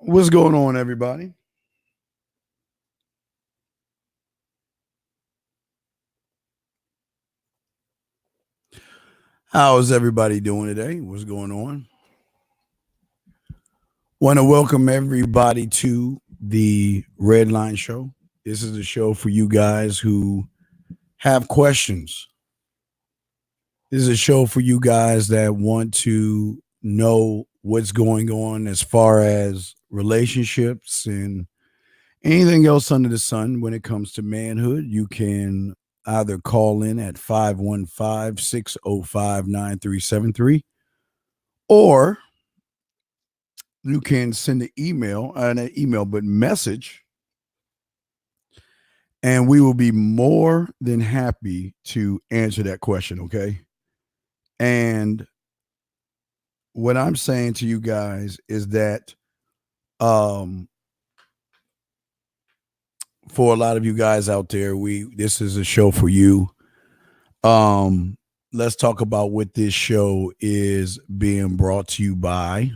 What's going on, everybody? How's everybody doing today? What's going on? Want to welcome everybody to the Red Line Show. This is a show for you guys who have questions. This is a show for you guys that want to know what's going on as far as relationships and anything else under the sun when it comes to manhood. You can either call in at 515-605-9373, or you can send an email, but message, and we will be more than happy to answer that question, okay? And what I'm saying to you guys is that for a lot of you guys out there, this is a show for you. Let's talk about what this show is being brought to you by.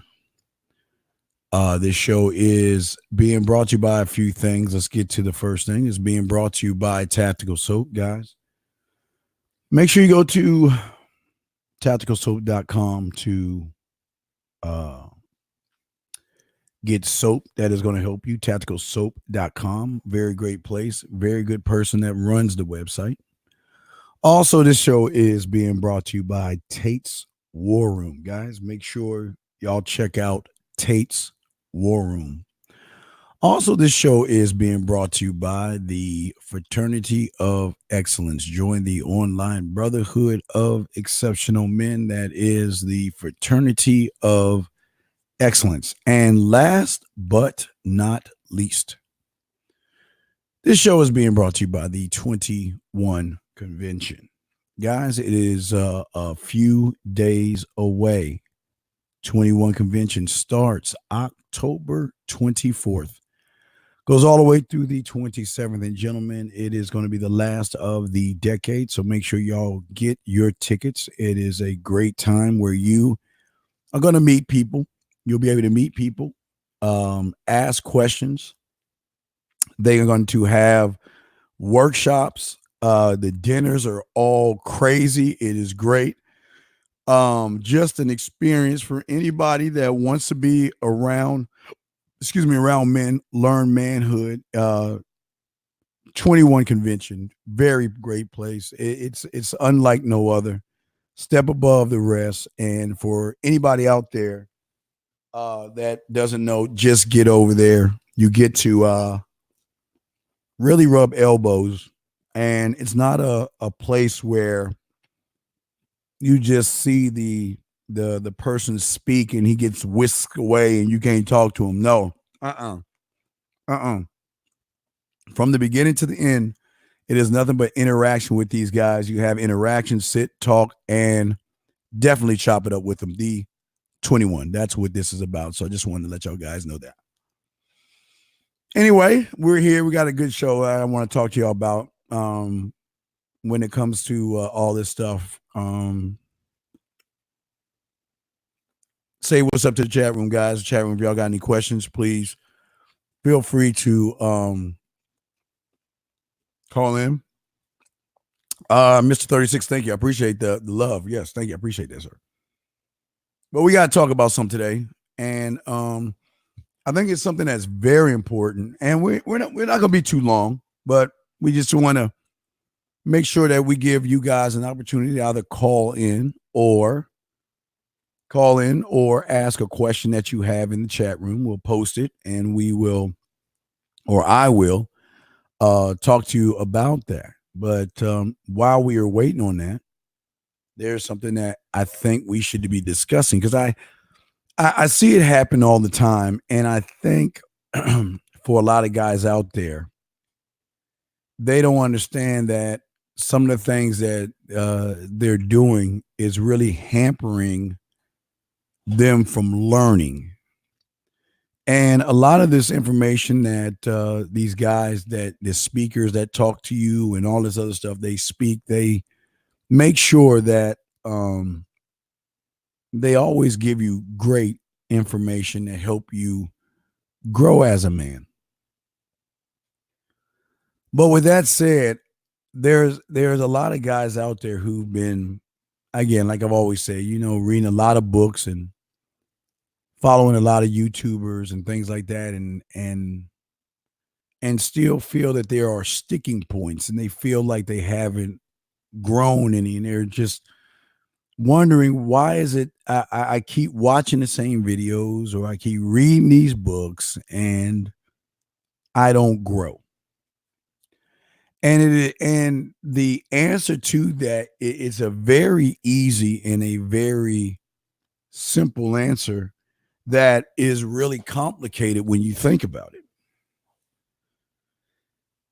This show is being brought to you by a few things. Let's get to the first thing. It's being brought to you by Tactical Soap, guys. Make sure you go to tacticalsoap.com to get soap that is going to help you. Tacticalsoap.com. Very great place. Very good person that runs the website. Also, this show is being brought to you by Tate's War Room. Guys, make sure y'all check out Tate's War Room. Also, this show is being brought to you by the Fraternity of Excellence. Join the online brotherhood of exceptional men. That is the Fraternity of Excellence. And last but not least, this show is being brought to you by the 21 Convention. Guys, it is a few days away. 21 Convention starts October 24th. Goes all the way through the 27th. And gentlemen, it is going to be the last of the decade. So make sure y'all get your tickets. It is a great time where you are going to meet people. You'll be able to meet people, ask questions. They are going to have workshops. The dinners are all crazy. It is great. Just an experience for anybody that wants to be around men, learn manhood. 21 Convention, very great place. It's unlike no other. Step above the rest. And for anybody out there that doesn't know, just get over there. You get to really rub elbows. And it's not a place where you just see the person speak and he gets whisked away and you can't talk to him. No. From the beginning to the end, it is nothing but interaction with these guys. You have interaction, sit, talk, and definitely chop it up with them. The 21. That's what this is about. So I just wanted to let y'all guys know that. Anyway, we're here. We got a good show I want to talk to y'all about when it comes to all this stuff. Say what's up to the chat room, guys. The chat room, if y'all got any questions, please feel free to call in. Mr. 36, thank you. I appreciate the love. Yes, thank you. I appreciate that, sir. But we got to talk about something today. And I think it's something that's very important. And we're not going to be too long, but we just want to make sure that we give you guys an opportunity to either call in or ask a question that you have in the chat room. We'll post it and I will talk to you about that. But while we are waiting on that, there's something that I think we should be discussing, because I see it happen all the time. And I think for a lot of guys out there, they don't understand that some of the things that they're doing is really hampering them from learning. And a lot of this information that these guys, that the speakers that talk to you and all this other stuff, they speak, they make sure that they always give you great information to help you grow as a man. But with that said, there's a lot of guys out there who've been, again, like I've always said, reading a lot of books and following a lot of YouTubers and things like that, and still feel that there are sticking points and they feel like they haven't grown any, and they're just wondering why is it I keep watching the same videos or I keep reading these books and I don't grow. And the answer to that is a very easy and a very simple answer that is really complicated when you think about it.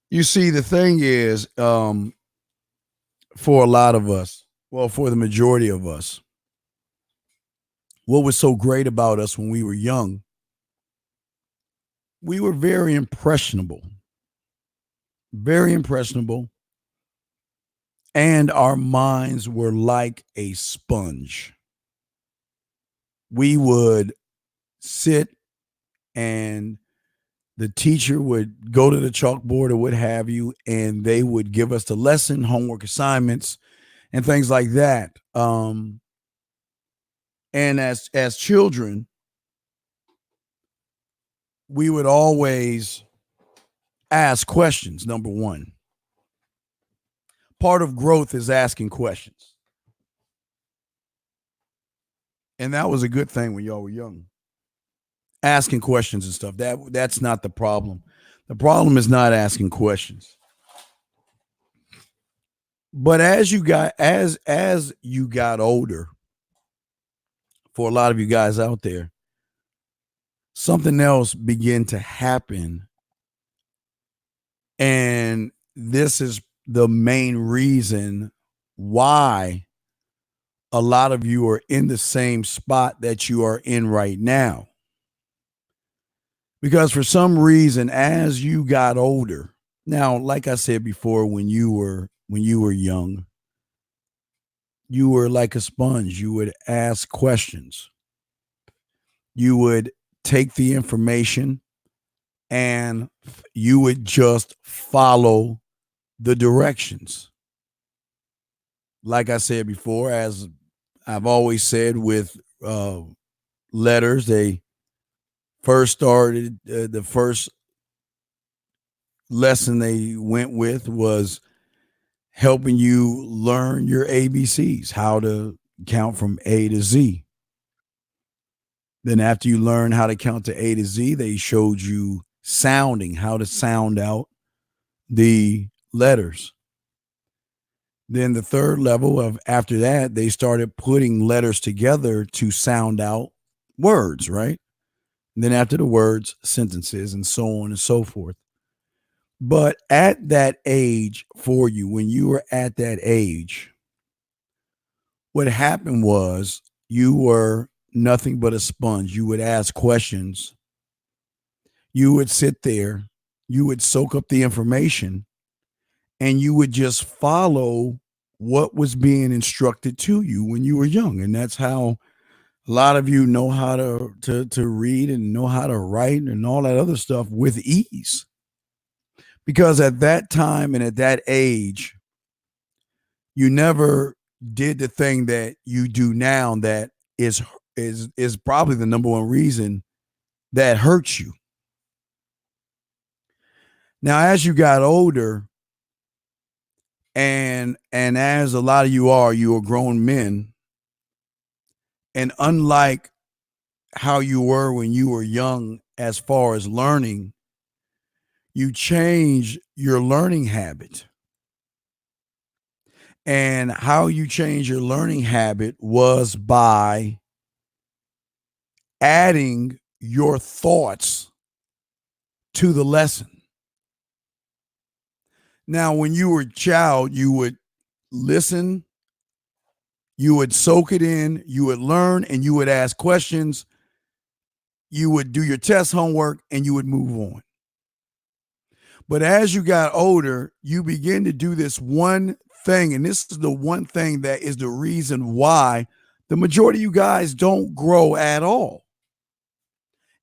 You see, the thing is, for a lot of us, well, for the majority of us, what was so great about us when we were young, we were very impressionable, and our minds were like a sponge. We would sit and the teacher would go to the chalkboard or what have you, and they would give us the lesson, homework assignments, and things like that. And as children, we would always ask questions. Number one, part of growth is asking questions, and that was a good thing when y'all were young. Asking questions and stuff. That's not the problem. The problem is not asking questions. But as you got older, for a lot of you guys out there, something else began to happen. And this is the main reason why a lot of you are in the same spot that you are in right now. Because for some reason, as you got older, now, like I said before, when you were young, you were like a sponge. You would ask questions. You would take the information and you would just follow the directions. Like I said before, as I've always said with letters, they first started, the first lesson they went with was helping you learn your ABCs, how to count from A to Z. Then after you learn how to count to A to Z, they showed you sounding, how to sound out the letters. Then the third level of after that, they started putting letters together to sound out words, right? And then after the words, sentences, and so on and so forth. But at that age, for you, when you were at that age, what happened was you were nothing but a sponge. You would ask questions. You would sit there. You would soak up the information, and you would just follow what was being instructed to you when you were young. And that's how a lot of you know how to read and know how to write and all that other stuff with ease. Because at that time and at that age, you never did the thing that you do now that is probably the number one reason that hurts you. Now, as you got older, and as a lot of you are grown men, and unlike how you were when you were young as far as learning, you change your learning habit. And how you change your learning habit was by adding your thoughts to the lesson. Now, when you were a child, you would listen, you would soak it in, you would learn, and you would ask questions. You would do your test homework, and you would move on. But as you got older, you begin to do this one thing, and this is the one thing that is the reason why the majority of you guys don't grow at all.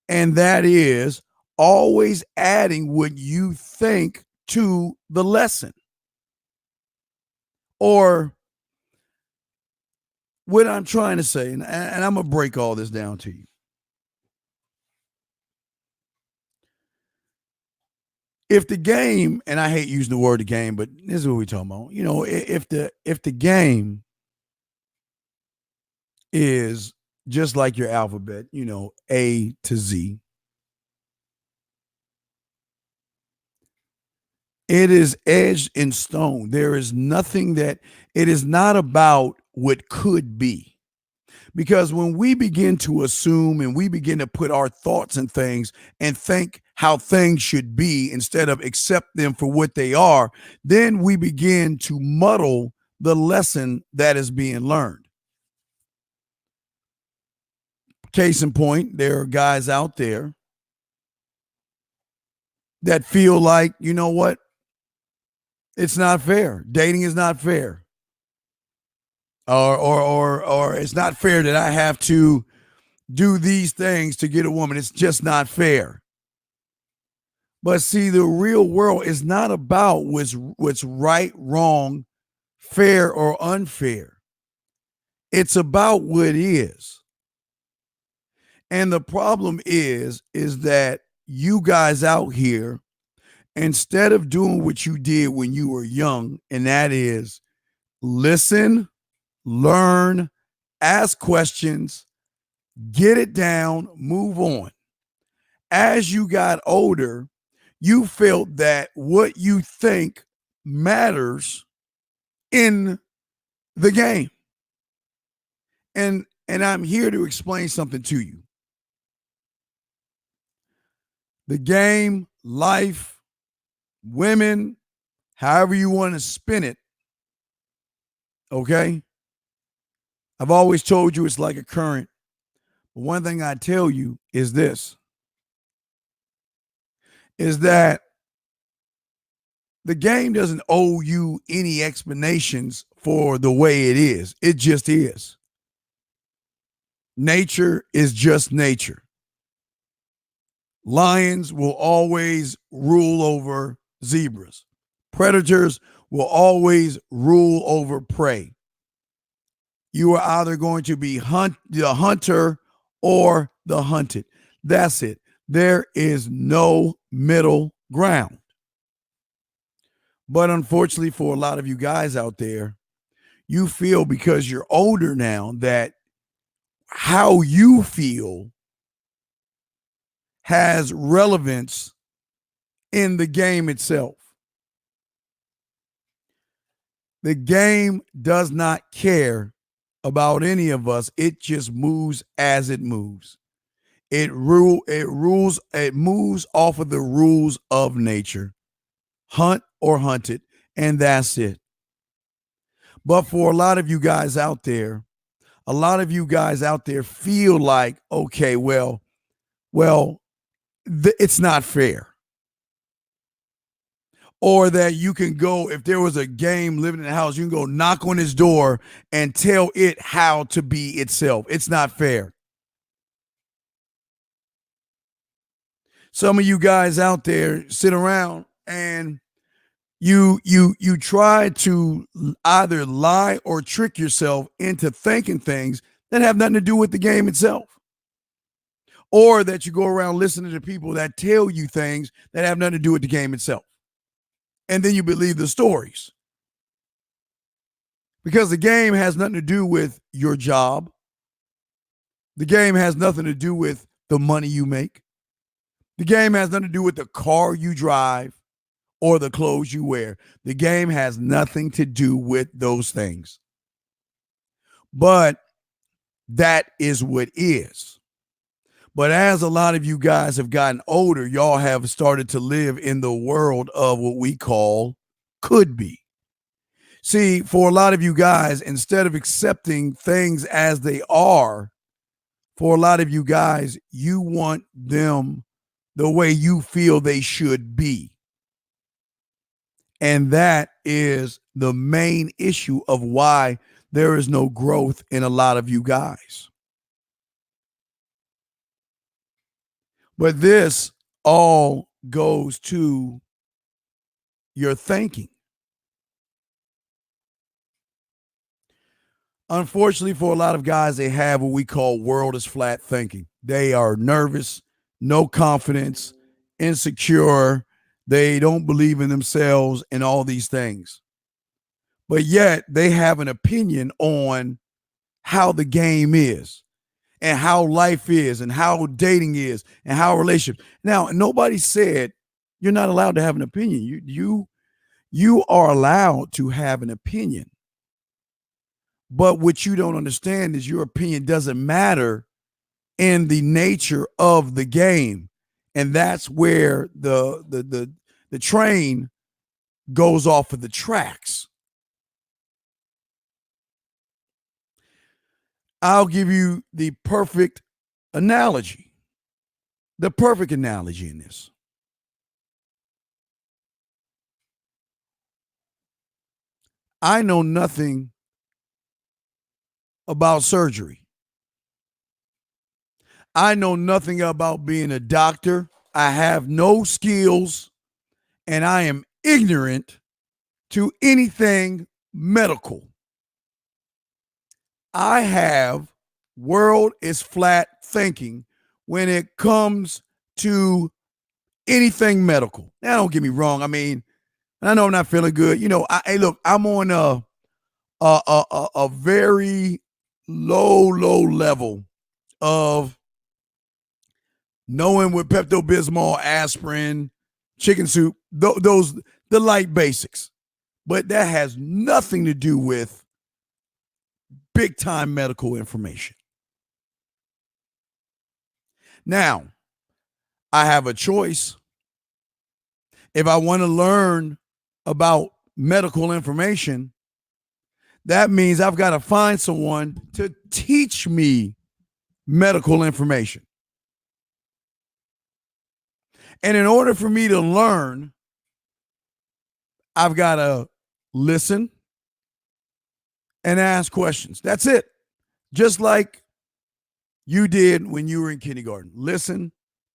And that is always adding what you think to the lesson. Or what I'm trying to say, and I'm going to break all this down to you. If the game, and I hate using the word the game, but this is what we're talking about. You know, if the game is just like your alphabet, you know, A to Z, it is edged in stone. There is nothing that it is not about what could be. Because when we begin to assume and we begin to put our thoughts in things and think how things should be instead of accept them for what they are, then we begin to muddle the lesson that is being learned. Case in point, there are guys out there that feel like, you know what? It's not fair. Dating is not fair. Or it's not fair that I have to do these things to get a woman. It's just not fair. But see, the real world is not about what's right, wrong, fair, or unfair. It's about what is. And the problem is that you guys out here, instead of doing what you did when you were young, and that is listen, learn, ask questions, get it down, move on. As you got older, you felt that what you think matters in the game. And I'm here to explain something to you. The game, life, women, however you want to spin it, okay? I've always told you it's like a current. But one thing I tell you is this, is that the game doesn't owe you any explanations for the way it is. It just is. Nature is just nature. Lions will always rule over zebras. Predators will always rule over prey. You are either going to be the hunter or the hunted. That's it. There is no middle ground. But unfortunately for a lot of you guys out there, you feel because you're older now that how you feel has relevance in the game itself. The game does not care about any of us. It just moves as it moves. It moves off of the rules of nature. Hunt or hunted, and that's it. But for a lot of you guys out there, feel like, okay, well, it's not fair. Or that you can go, if there was a game living in the house, you can go knock on his door and tell it how to be itself. It's not fair. Some of you guys out there sit around and you try to either lie or trick yourself into thinking things that have nothing to do with the game itself. Or that you go around listening to people that tell you things that have nothing to do with the game itself. And then you believe the stories. Because the game has nothing to do with your job. The game has nothing to do with the money you make. The game has nothing to do with the car you drive or the clothes you wear. The game has nothing to do with those things. But that is what is. But as a lot of you guys have gotten older, y'all have started to live in the world of what we call could be. See, for a lot of you guys, instead of accepting things as they are, for a lot of you guys, you want them the way you feel they should be. And that is the main issue of why there is no growth in a lot of you guys. But this all goes to your thinking. Unfortunately, for a lot of guys, they have what we call world is flat thinking. They are nervous, no confidence, insecure. They don't believe in themselves and all these things. But yet they have an opinion on how the game is and how life is and how dating is and how relationships. Now, nobody said you're not allowed to have an opinion. You are allowed to have an opinion. But what you don't understand is your opinion doesn't matter in the nature of the game. And that's where the train goes off of the tracks. I'll give you the perfect analogy. The perfect analogy in this. I know nothing about surgery. I know nothing about being a doctor. I have no skills, and I am ignorant to anything medical. I have world is flat thinking when it comes to anything medical. Now, don't get me wrong. I mean, I know I'm not feeling good. You know, hey, look, I'm on a very low level of knowing what Pepto-Bismol, aspirin, chicken soup, those the light basics. But that has nothing to do with big time medical information. Now, I have a choice. If I want to learn about medical information, that means I've got to find someone to teach me medical information. And in order for me to learn, I've got to listen and ask questions. That's it. Just like you did when you were in kindergarten. Listen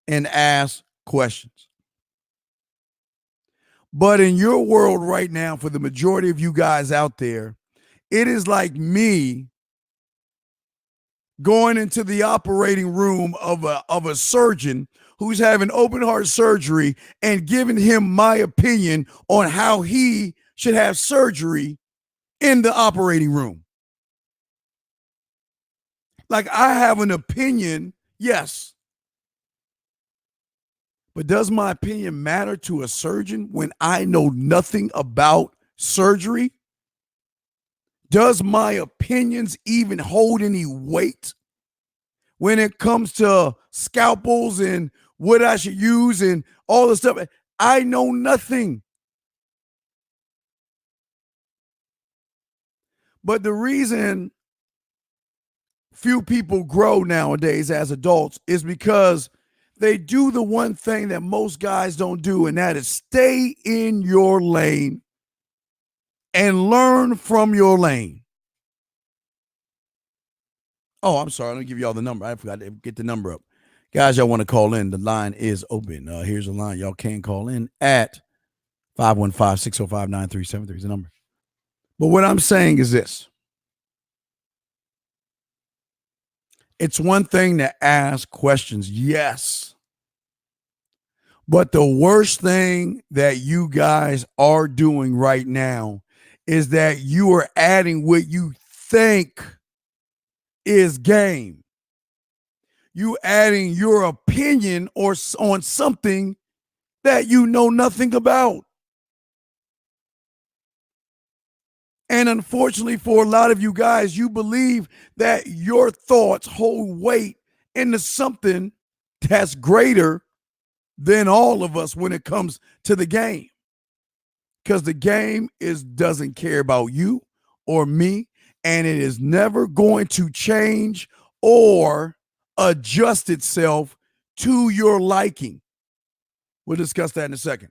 and ask questions. But in your world right now, for the majority of you guys out there, it is like me going into the operating room of a surgeon who's having open heart surgery and giving him my opinion on how he should have surgery in the operating room. Like, I have an opinion, yes. But does my opinion matter to a surgeon when I know nothing about surgery? Does my opinions even hold any weight when it comes to scalpels and what I should use and all the stuff? I know nothing. But the reason few people grow nowadays as adults is because they do the one thing that most guys don't do, and that is stay in your lane and learn from your lane. Oh, I'm sorry. Let me give y'all the number. I forgot to get the number up. Guys, y'all want to call in, the line is open. Here's the line. Y'all can call in at 515-605-9373 is the number. But what I'm saying is this. It's one thing to ask questions, yes. But the worst thing that you guys are doing right now is that you are adding what you think is game. You adding your opinion or on something that you know nothing about. And unfortunately, for a lot of you guys, you believe that your thoughts hold weight into something that's greater than all of us when it comes to the game. Because the game doesn't care about you or me, and it is never going to change or adjust itself to your liking. We'll discuss that in a second.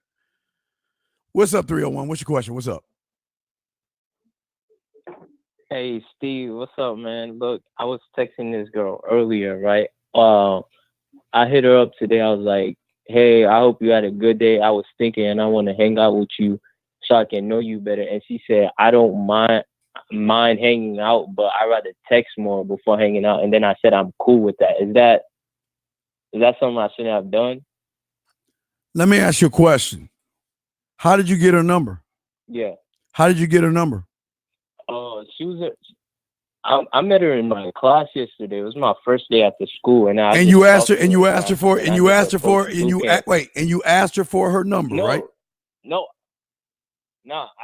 What's up, 301? What's your question? What's up? Hey, Steve, what's up, man? Look, I was texting this girl earlier, right? I hit her up today. I was like, "Hey, I hope you had a good day. I was thinking, and I want to hang out with you so I can know you better." And she said, "I don't mind hanging out, but I rather text more before hanging out." And then I said, "I'm cool with that." Is that something I shouldn't have done? Let me ask you a question. How did you get her number? Yeah. How did you get her number? She was. I met her in my class yesterday. It was my first day at the school, and I And just you asked her, talked to and you and asked her for, and and I you just asked her for, approached the and boot you camp. wait, and you asked her for her number, right? No,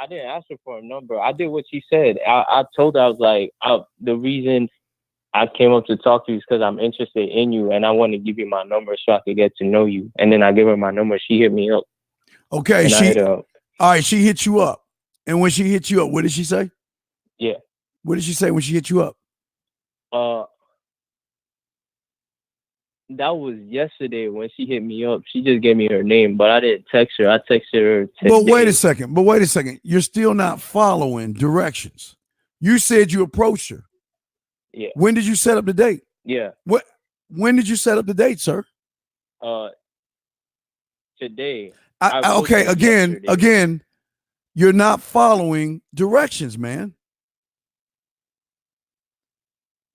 I didn't ask her for a number. I did what she said. I told her, I was like, the reason I came up to talk to you is because I'm interested in you, and I want to give you my number so I could get to know you. And then I gave her my number. She hit me up. Okay, and I hit her up. All right, she hit you up. And when she hit you up, what did she say? Yeah. What did she say when she hit you up? That was yesterday when she hit me up. She just gave me her name, but I didn't text her. I texted her today. But wait a second. You're still not following directions. You said you approached her. Yeah. When did you set up the date? Yeah. When did you set up the date, sir? Today. Okay, again, you're not following directions, man.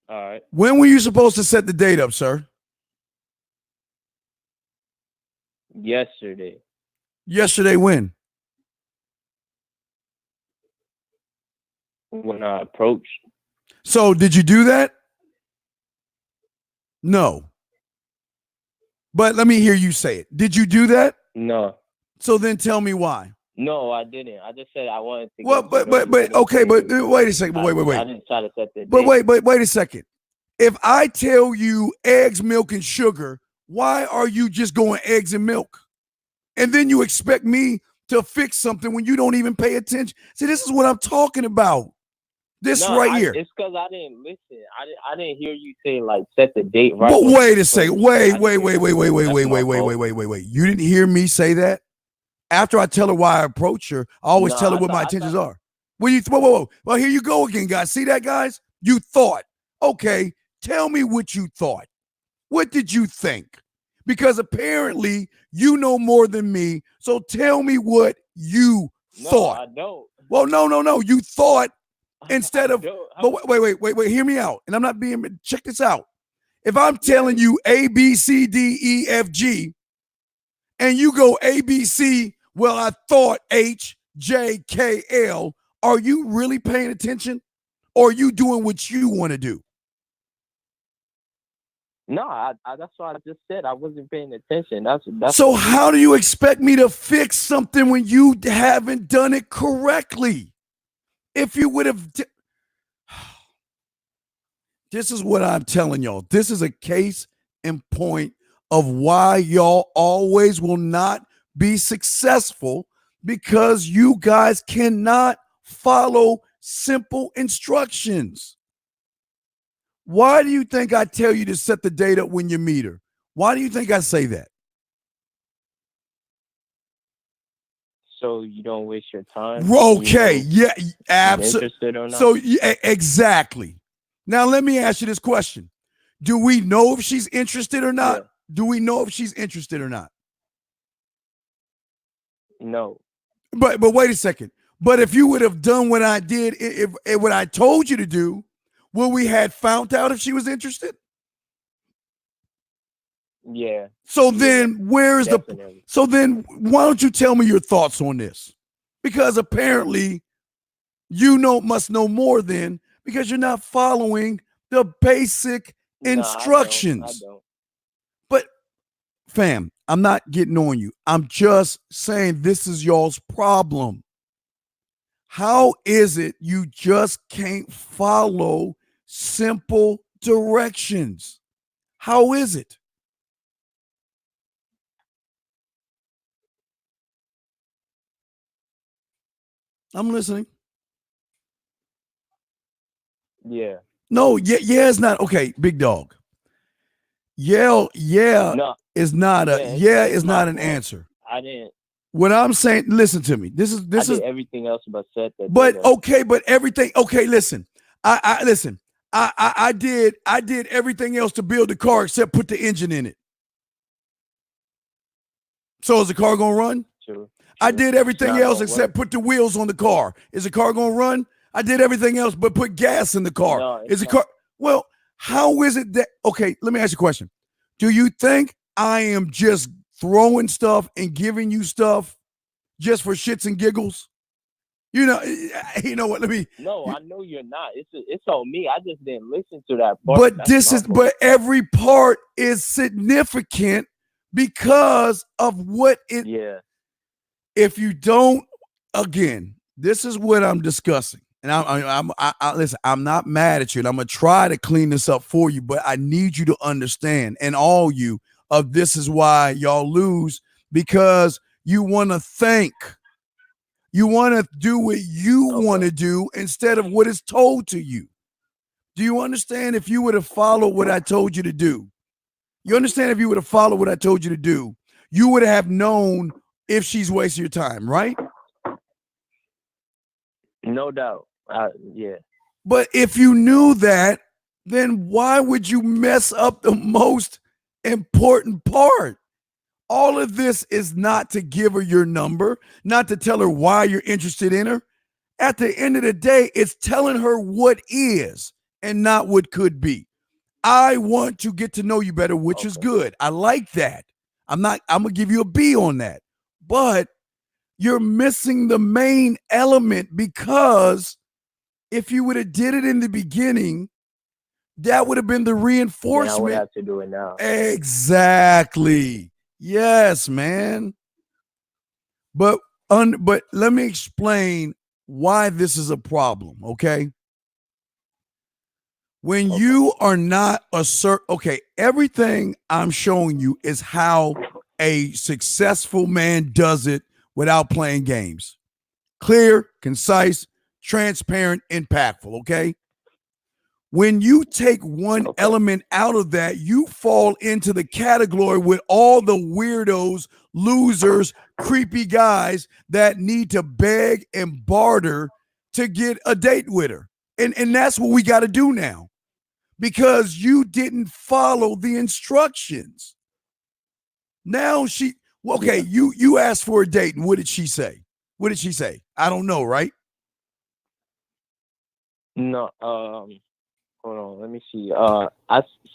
All right. When were you supposed to set the date up, sir? Yesterday. Yesterday when? When I approached. So did you do that? No. But let me hear you say it. Did you do that? No. So then tell me why. No, I didn't. I just said I wanted to. Well, but okay, but wait a second. Wait. I didn't try to set the date. But wait a second. If I tell you eggs, milk, and sugar, why are you just going eggs and milk? And then you expect me to fix something when you don't even pay attention. See, this is what I'm talking about. Here. It's because I didn't listen. I didn't hear you say like set the date right. But wait a second. Wait. You didn't hear me say that? After I tell her why I approach her, I always tell her what my intentions are. Whoa. Well, here you go again, guys. See that, guys? You thought. Okay, tell me what you thought. What did you think? Because apparently you know more than me. So tell me what you thought. I don't. Well, no. You thought instead of. But wait. Hear me out. And I'm not being. Check this out. If I'm telling you A, B, C, D, E, F, G, and you go A, B, C, well, I thought H, J, K, L, are you really paying attention? Or are you doing what you want to do? No, that's what I just said. I wasn't paying attention. That's so how do you expect me to fix something when you haven't done it correctly? If you would have... This is what I'm telling y'all. This is a case in point of why y'all always will not be successful, because you guys cannot follow simple instructions. Why do you think I tell you to set the date up when you meet her? Why do you think I say that? So you don't waste your time? Okay, yeah, absolutely. Interested or not? So yeah, exactly. Now let me ask you this question. Do we know if she's interested or not? Yeah. Do we know if she's interested or not? No. But wait a second. But if you would have done what I did, if what I told you to do, well, we had found out if she was interested. Yeah. So then where's definitely. So then why don't you tell me your thoughts on this? Because apparently you must know more than, because you're not following the basic instructions. I don't. But fam, I'm not getting on you. I'm just saying this is y'all's problem. How is it you just can't follow simple directions? How is it? I'm listening. Yeah. No, yeah is not okay, big dog. Yeah is not an answer. I didn't. What I'm saying, listen to me. This is did everything else but set that. But okay, but everything. Okay, listen. I listen. I did everything else to build the car except put the engine in it. So is the car gonna run? True. I did everything else except work. put the wheels on the car. Is the car gonna run? I did everything else but put gas in the car. No, is the car? Well, how is it that? Okay, let me ask you a question. Do you think I am just throwing stuff and giving you stuff just for shits and giggles? You know what? No, I know you're not. It's on me. I just didn't listen to that part. But every part is significant because of what it. Yeah. If you don't, again, this is what I'm discussing, and I listen. I'm not mad at you, and I'm gonna try to clean this up for you, but I need you to understand, and all you of this is why y'all lose, because you want to think. You want to do what you want to do instead of what is told to you. Do you understand? If you would have followed what I told you to do, you understand? If you would have followed what I told you to do, you would have known if she's wasting your time, right? No doubt. Yeah. But if you knew that, then why would you mess up the most important part? All of this is not to give her your number, not to tell her why you're interested in her. At the end of the day, it's telling her what is and not what could be. I want to get to know you better, which is good. I like that. I'm gonna give you a B on that. But you're missing the main element, because if you would have did it in the beginning, that would have been the reinforcement. I would have to do it now. Exactly. Yes, man. But let me explain why this is a problem, okay? When you are not everything I'm showing you is how a successful man does it without playing games. Clear, concise, transparent, impactful, okay? When you take one element out of that, you fall into the category with all the weirdos, losers, creepy guys that need to beg and barter to get a date with her. And that's what we got to do now, because you didn't follow the instructions. Now you asked for a date, and what did she say? What did she say? I don't know, right? No, hold on, let me see.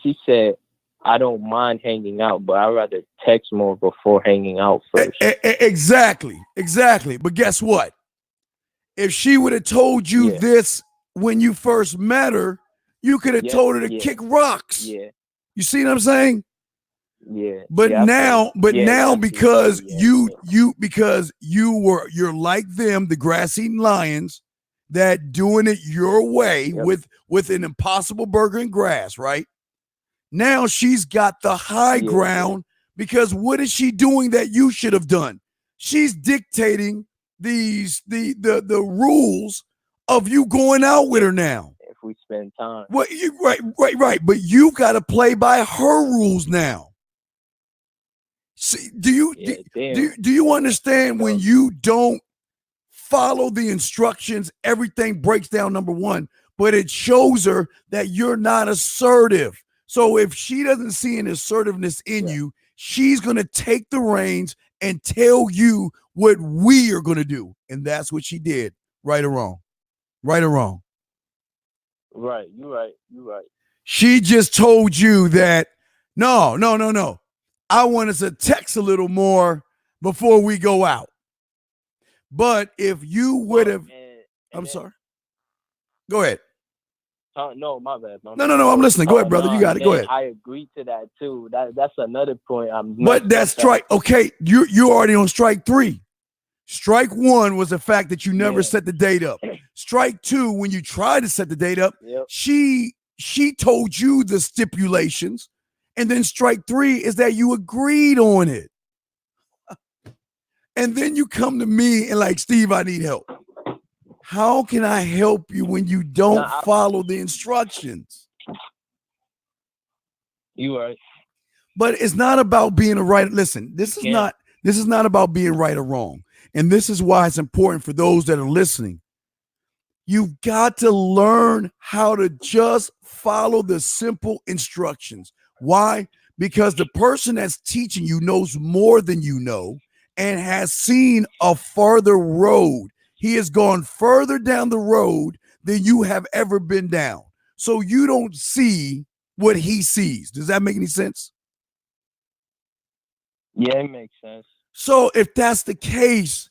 She said, I don't mind hanging out, but I'd rather text more before hanging out first. Exactly. But guess what? If she would have told you this when you first met her, you could have told her to kick rocks. Yeah. You see what I'm saying? Yeah. But now because you're like them, the grass-eating lions, that doing it your way with an impossible burger and grass, right? Now she's got the high ground, because what is she doing that you should have done? She's dictating the rules of you going out with her now. If we spend time. Well, right. But you've got to play by her rules now. See, do you understand when you don't follow the instructions, everything breaks down, number one, but it shows her that you're not assertive. So if she doesn't see an assertiveness in you, she's going to take the reins and tell you what we are going to do. And that's what she did. Right or wrong? Right or wrong? Right. You're right. She just told you that, no. I want us to text a little more before we go out. But if you would have, I'm sorry. Go ahead. No, my bad. No, I'm listening. Go ahead, brother. You got it. Go ahead. I agree to that too. That's another point. But that's strike. Okay, you're already on strike 3. Strike 1 was the fact that you never set the date up. Strike 2, when you tried to set the date up, she told you the stipulations, and then strike 3 is that you agreed on it. And then you come to me and like, Steve, I need help. How can I help you when you don't follow the instructions? You right. But it's not about being a right. Listen, this is not about being right or wrong. And this is why it's important for those that are listening. You've got to learn how to just follow the simple instructions. Why? because the person that's teaching you knows more than you know and has seen a further road. He has gone further down the road than you have ever been down. So you don't see what he sees. Does that make any sense? Yeah, it makes sense. So if that's the case,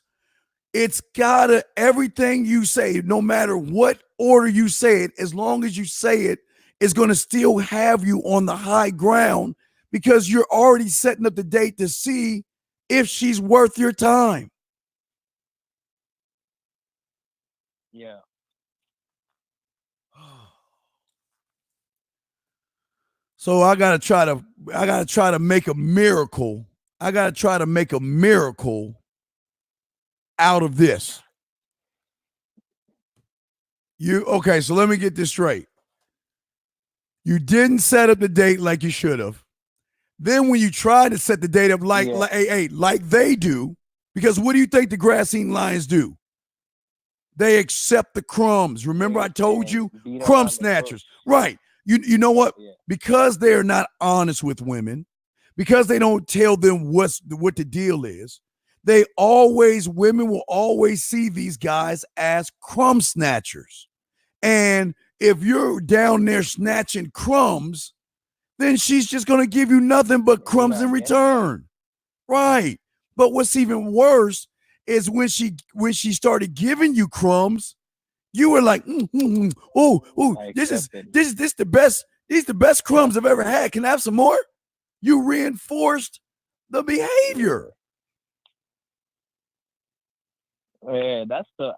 it's gotta, everything you say, no matter what order you say it, as long as you say it, is going to still have you on the high ground because you're already setting up the date to see if she's worth your time. Yeah. So I gotta try to make a miracle. I gotta try to make a miracle out of this. Okay, so let me get this straight. You didn't set up the date like you should have. Then when you try to set the date up like they do, because what do you think the grass eating lions do? They accept the crumbs. Remember I told you, crumb snatchers. Right. You know what? Yeah. Because they're not honest with women, because they don't tell them what the deal is, women will always see these guys as crumb snatchers. And if you're down there snatching crumbs, then she's just going to give you nothing but crumbs in return. Right. But what's even worse is when she started giving you crumbs, you were like, this is the best. These the best crumbs I've ever had. Can I have some more? You reinforced the behavior. Yeah, that's the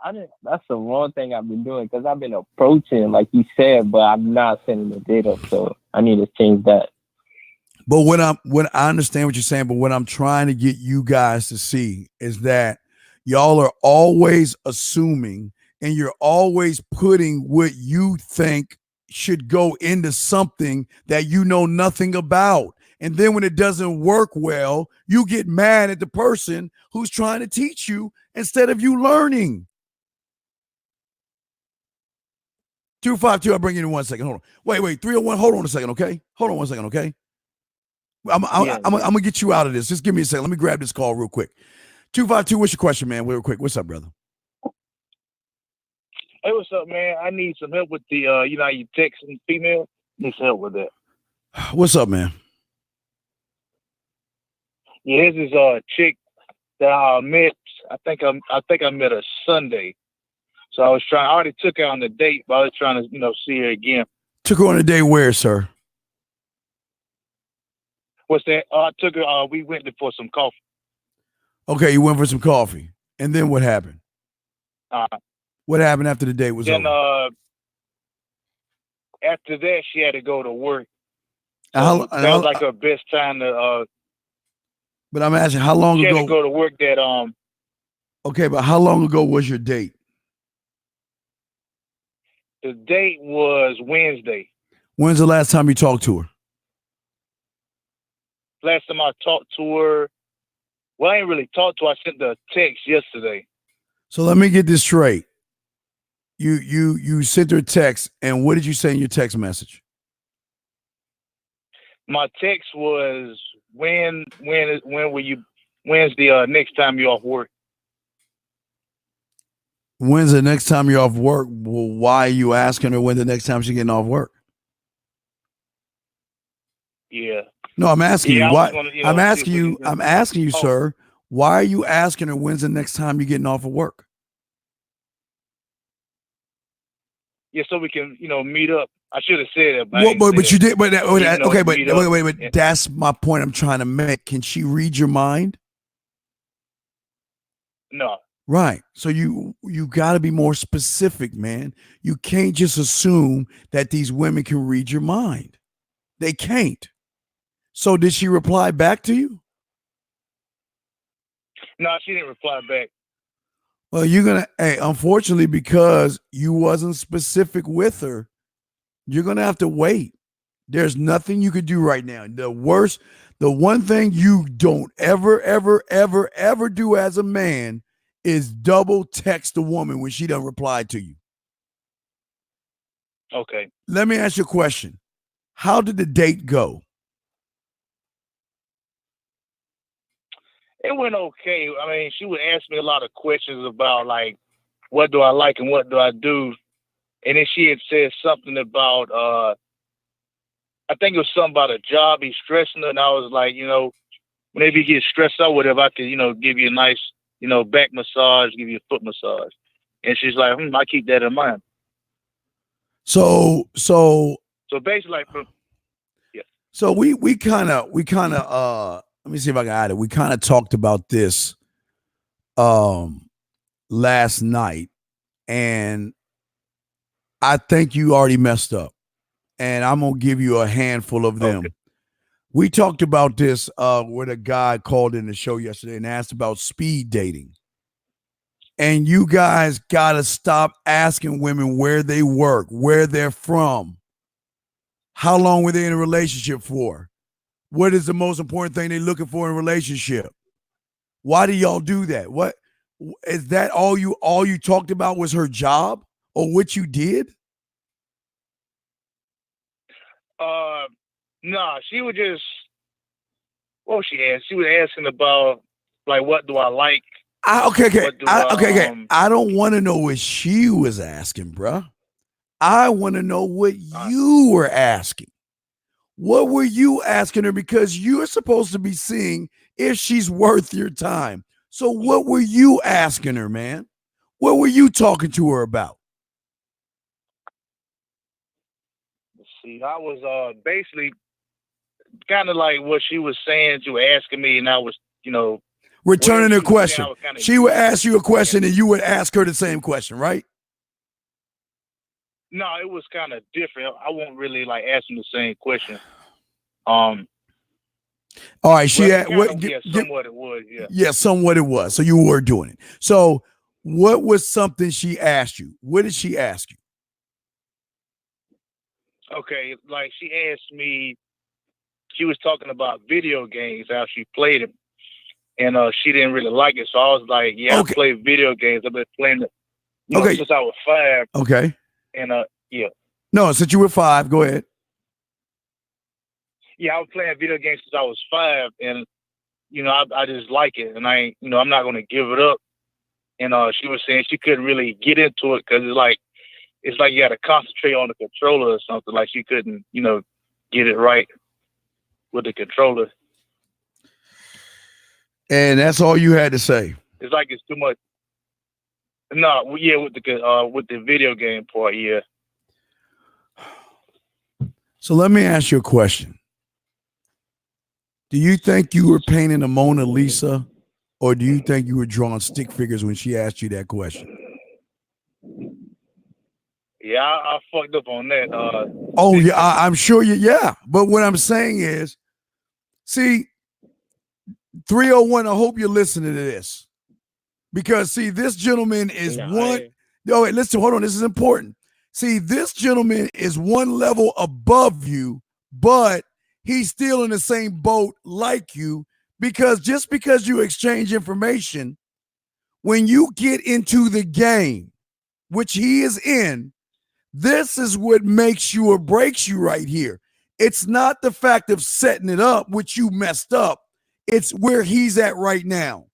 wrong thing I've been doing because I've been approaching, like you said, but I'm not sending the data, so I need to change that. But when I understand what you're saying, but what I'm trying to get you guys to see is that y'all are always assuming and you're always putting what you think should go into something that you know nothing about. And then when it doesn't work well, you get mad at the person who's trying to teach you instead of you learning. 252, I'll bring you in 1 second. Hold on. Wait, 301. Hold on a second, okay? Hold on 1 second, okay? I'm gonna get you out of this. Just give me a second. Let me grab this call real quick. 252, what's your question, man? Real quick. What's up, brother? Hey, what's up, man? I need some help with the, you text and female. Need some help with that. What's up, man? Yeah, this is a chick that I met. I think I met her Sunday. So I already took her on the date, but I was trying to, see her again. Took her on a date where, sir? What's that? I took her. We went for some coffee. Okay, you went for some coffee, and then what happened? What happened after the date was over? After that, she had to go to work. So that was like her best time to. But I'm asking, how long ago? She had to go to work that. Okay, but how long ago was your date? The date was Wednesday. When's the last time you talked to her? Last time I talked to her, well, I ain't really talked to her. I sent the text yesterday. So let me get this straight. You sent her a text, and what did you say in your text message? My text was when's the next time you're off work? When's the next time you're off work? Well, why are you asking her when the next time she's getting off work? Yeah. No, I'm asking you why. I'm asking you, Oh. Sir. Why are you asking her when's the next time you're getting off of work? Yeah, so we can, meet up. I should have said it, but you did. But okay, but wait. Yeah. That's my point I'm trying to make. Can she read your mind? No. Right. So you got to be more specific, man. You can't just assume that these women can read your mind. They can't. So did she reply back to you? No, she didn't reply back. Well, unfortunately, because you wasn't specific with her, you're going to have to wait. There's nothing you could do right now. The one thing you don't ever do as a man is double text a woman when she doesn't reply to you. Okay. Let me ask you a question. How did the date go? It went okay. I mean, she would ask me a lot of questions about like, what do I like and what do I do, and then she had said something about I think it was something about a job he's stressing her, and I was like, whenever you get stressed out, whatever, I could, give you a nice, back massage, give you a foot massage. And she's like, I keep that in mind. So basically, like, yeah. So we kind of let me see if I can add it. We kind of talked about this last night, and I think you already messed up. And I'm gonna give you a handful of them. Okay. We talked about this when a guy called in the show yesterday and asked about speed dating. And you guys gotta stop asking women where they work, where they're from. How long were they in a relationship for? What is the most important thing they're looking for in a relationship? Why do y'all do that? What is that? All you talked about was her job or what you did? No, she would just. What was she asking? She was asking about like, what do I like? Okay. I don't want to know what she was asking, bruh. I want to know what you were asking. What were you asking her? Because you're supposed to be seeing if she's worth your time. So what were you asking her, man? What were you talking to her about? See, I was basically kind of like what she was saying. She was asking me, and I was, returning her question. She would ask you a question, and you would ask her the same question, right? No, it was kind of different. I won't really like asking the same question. All right, somewhat it was, yeah. Yeah, somewhat it was. So you were doing it. So what was something she asked you? What did she ask you? Okay, like she asked me, she was talking about video games, how she played them, and she didn't really like it. So I was like, I play video games. I've been playing it, since I was 5. Okay. And yeah. No, since you were 5, go ahead. Yeah, I was playing video games since I was 5, and I just like it, and I, I'm not gonna give it up. And she was saying she couldn't really get into it because it's like you got to concentrate on the controller or something. Like she couldn't, get it right with the controller. And that's all you had to say. It's like it's too much. No, yeah, with the video game part, yeah. So let me ask you a question. Do you think you were painting a Mona Lisa, or do you think you were drawing stick figures when she asked you that question? Yeah, I fucked up on that. I'm sure you. Yeah, but what I'm saying is, see, 301. I hope you're listening to this, because see, this gentleman is one. No, wait, listen, hold on. This is important. See, this gentleman is one level above you, but he's still in the same boat like you, because just because you exchange information, when you get into the game, which he is in, this is what makes you or breaks you right here. It's not the fact of setting it up, which you messed up. It's where he's at right now.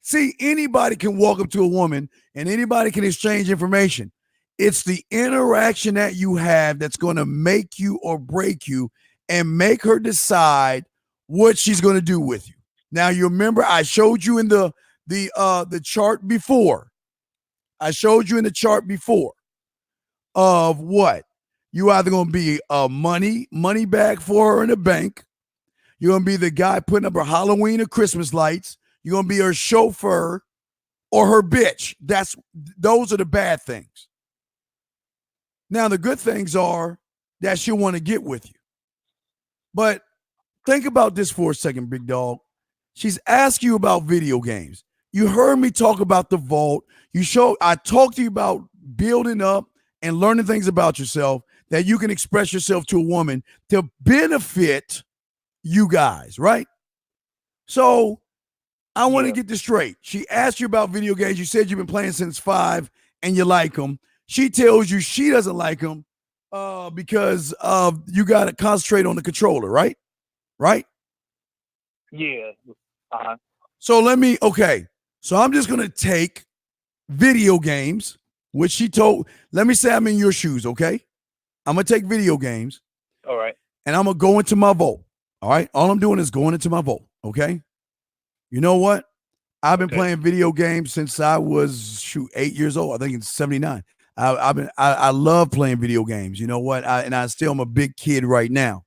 See, anybody can walk up to a woman and anybody can exchange information. It's the interaction that you have that's going to make you or break you and make her decide what she's going to do with you. Now, you remember I showed you in the chart before. I showed you in the chart before of what? You either going to be a money bag for her in a bank. You're going to be the guy putting up her Halloween or Christmas lights. You're going to be her chauffeur or her bitch. Those are the bad things. Now, the good things are that she'll want to get with you. But think about this for a second, big dog. She's asked you about video games. You heard me talk about the vault. I talked to you about building up and learning things about yourself that you can express yourself to a woman to benefit you guys, right? So I want to get this straight. She asked you about video games. You said you've been playing since 5 and you like them. She tells you she doesn't like them because you got to concentrate on the controller, right? Right? Yeah. Uh-huh. So so I'm just going to take video games, which she told, let me say I'm in your shoes, okay? I'm going to take video games. All right. And I'm going to go into my vault. All right. All I'm doing is going into my vault. Okay. You know what? I've been playing video games since I was 8 years old. I think it's 79. I love playing video games. You know what? I still am a big kid right now.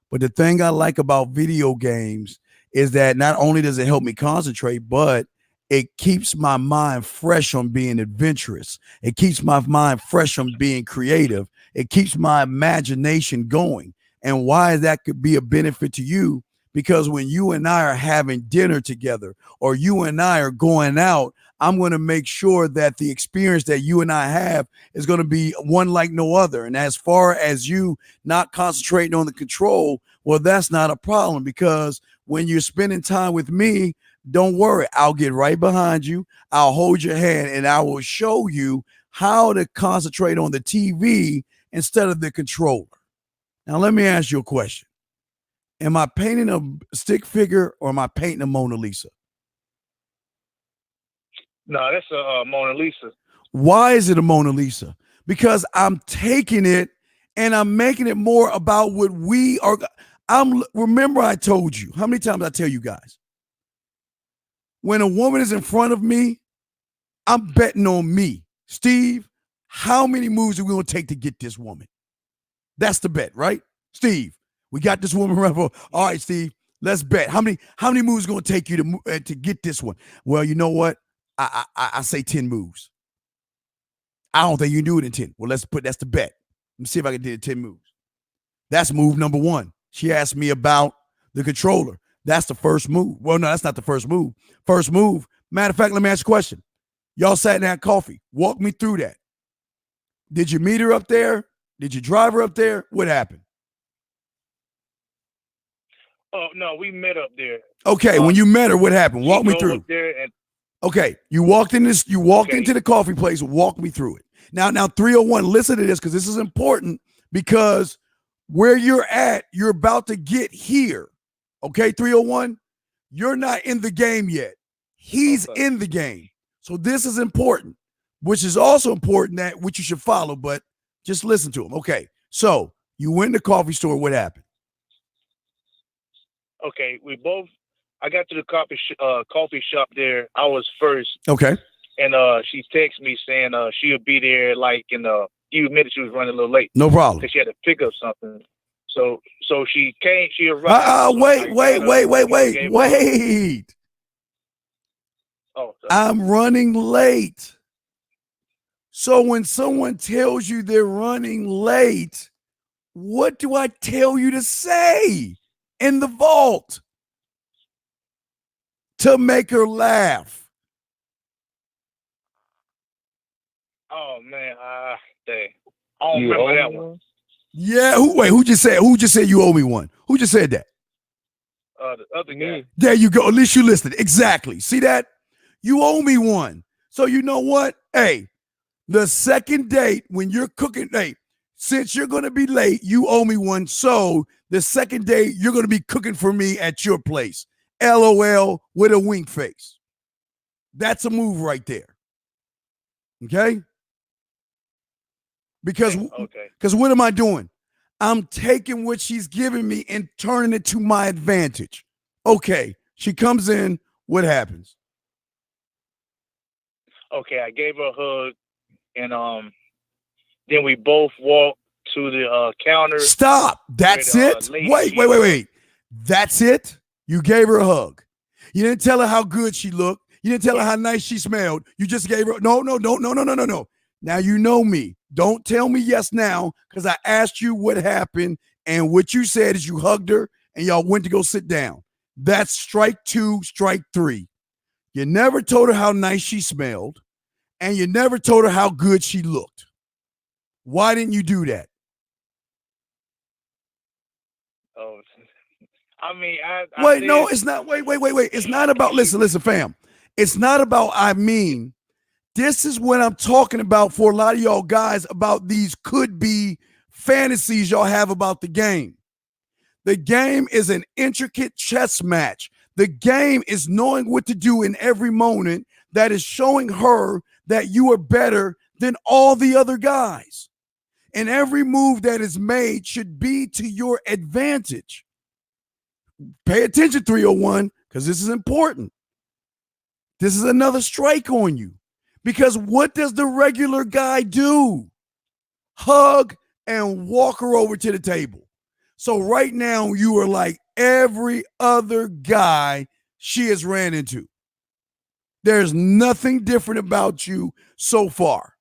But the thing I like about video games is that not only does it help me concentrate, but it keeps my mind fresh on being adventurous. It keeps my mind fresh on being creative. It keeps my imagination going. And why that could be a benefit to you, because when you and I are having dinner together or you and I are going out, I'm going to make sure that the experience that you and I have is going to be one like no other. And as far as you not concentrating on the control, well, that's not a problem, because when you're spending time with me, don't worry, I'll get right behind you. I'll hold your hand and I will show you how to concentrate on the TV instead of the controller. Now, let me ask you a question. Am I painting a stick figure or am I painting a Mona Lisa? No, that's a Mona Lisa. Why is it a Mona Lisa? Because I'm taking it and I'm making it more about what we are. Remember I told you, how many times I tell you guys? When a woman is in front of me, I'm betting on me. Steve, how many moves are we going to take to get this woman? That's the bet, right? Steve, we got this woman right. All right, Steve, let's bet. How many moves are going to take you to get this one? Well, you know what? I say 10 moves. I don't think you can do it in 10. Well, that's the bet. Let me see if I can do it 10 moves. That's move number one. She asked me about the controller. That's the first move. Well, no, that's not the first move. First move, matter of fact, let me ask you a question. Y'all sat and had coffee. Walk me through that. Did you meet her up there? Did you drive her up there? What happened? Oh, no, we met up there. Okay, when you met her, what happened? Walk me through. Okay, you walked into the coffee place. Walk me through it. Now 301, listen to this, because this is important, because where you're at, you're about to get here. Okay, 301, you're not in the game yet. He's in the game. So this is important, which is also important, that which you should follow, but just listen to him. Okay, so you went to the coffee store. What happened? Okay, I got to the coffee shop there. I was first. Okay. And she texted me saying she'll be there like in a few minutes. She was running a little late. No problem. Because she had to pick up something. So she came. She arrived. Wait. Oh, sorry. I'm running late. So when someone tells you they're running late, what do I tell you to say in the vault to make her laugh? Oh man, dang. I don't remember that one. Yeah, who just said you owe me one? Who just said that? The other guy. There you go. At least you listened. Exactly. See that? You owe me one. So you know what? Hey, the second date when you're cooking, hey, since you're going to be late, you owe me one. So the second date, you're going to be cooking for me at your place. LOL with a wink face. That's a move right there. Okay? Because what am I doing? I'm taking what she's giving me and turning it to my advantage. Okay, she comes in. What happens? Okay, I gave her a hug, and then we both walked to the counter. Stop. That's it. Wait. That's it? You gave her a hug. You didn't tell her how good she looked. You didn't tell her how nice she smelled. You just gave her no. Now you know me. Don't tell me yes now, because I asked you what happened, and what you said is you hugged her and y'all went to go sit down. That's strike 2, strike 3. You never told her how nice she smelled, and you never told her how good she looked. Why didn't you do that? Oh, I mean, it's not. Wait. It's not about, listen, fam. It's not about, this is what I'm talking about for a lot of y'all guys, about these could be fantasies y'all have about the game. The game is an intricate chess match. The game is knowing what to do in every moment that is showing her that you are better than all the other guys. And every move that is made should be to your advantage. Pay attention, 301, because this is important. This is another strike on you. Because what does the regular guy do? Hug and walk her over to the table. So right now you are like every other guy she has ran into. There's nothing different about you so far.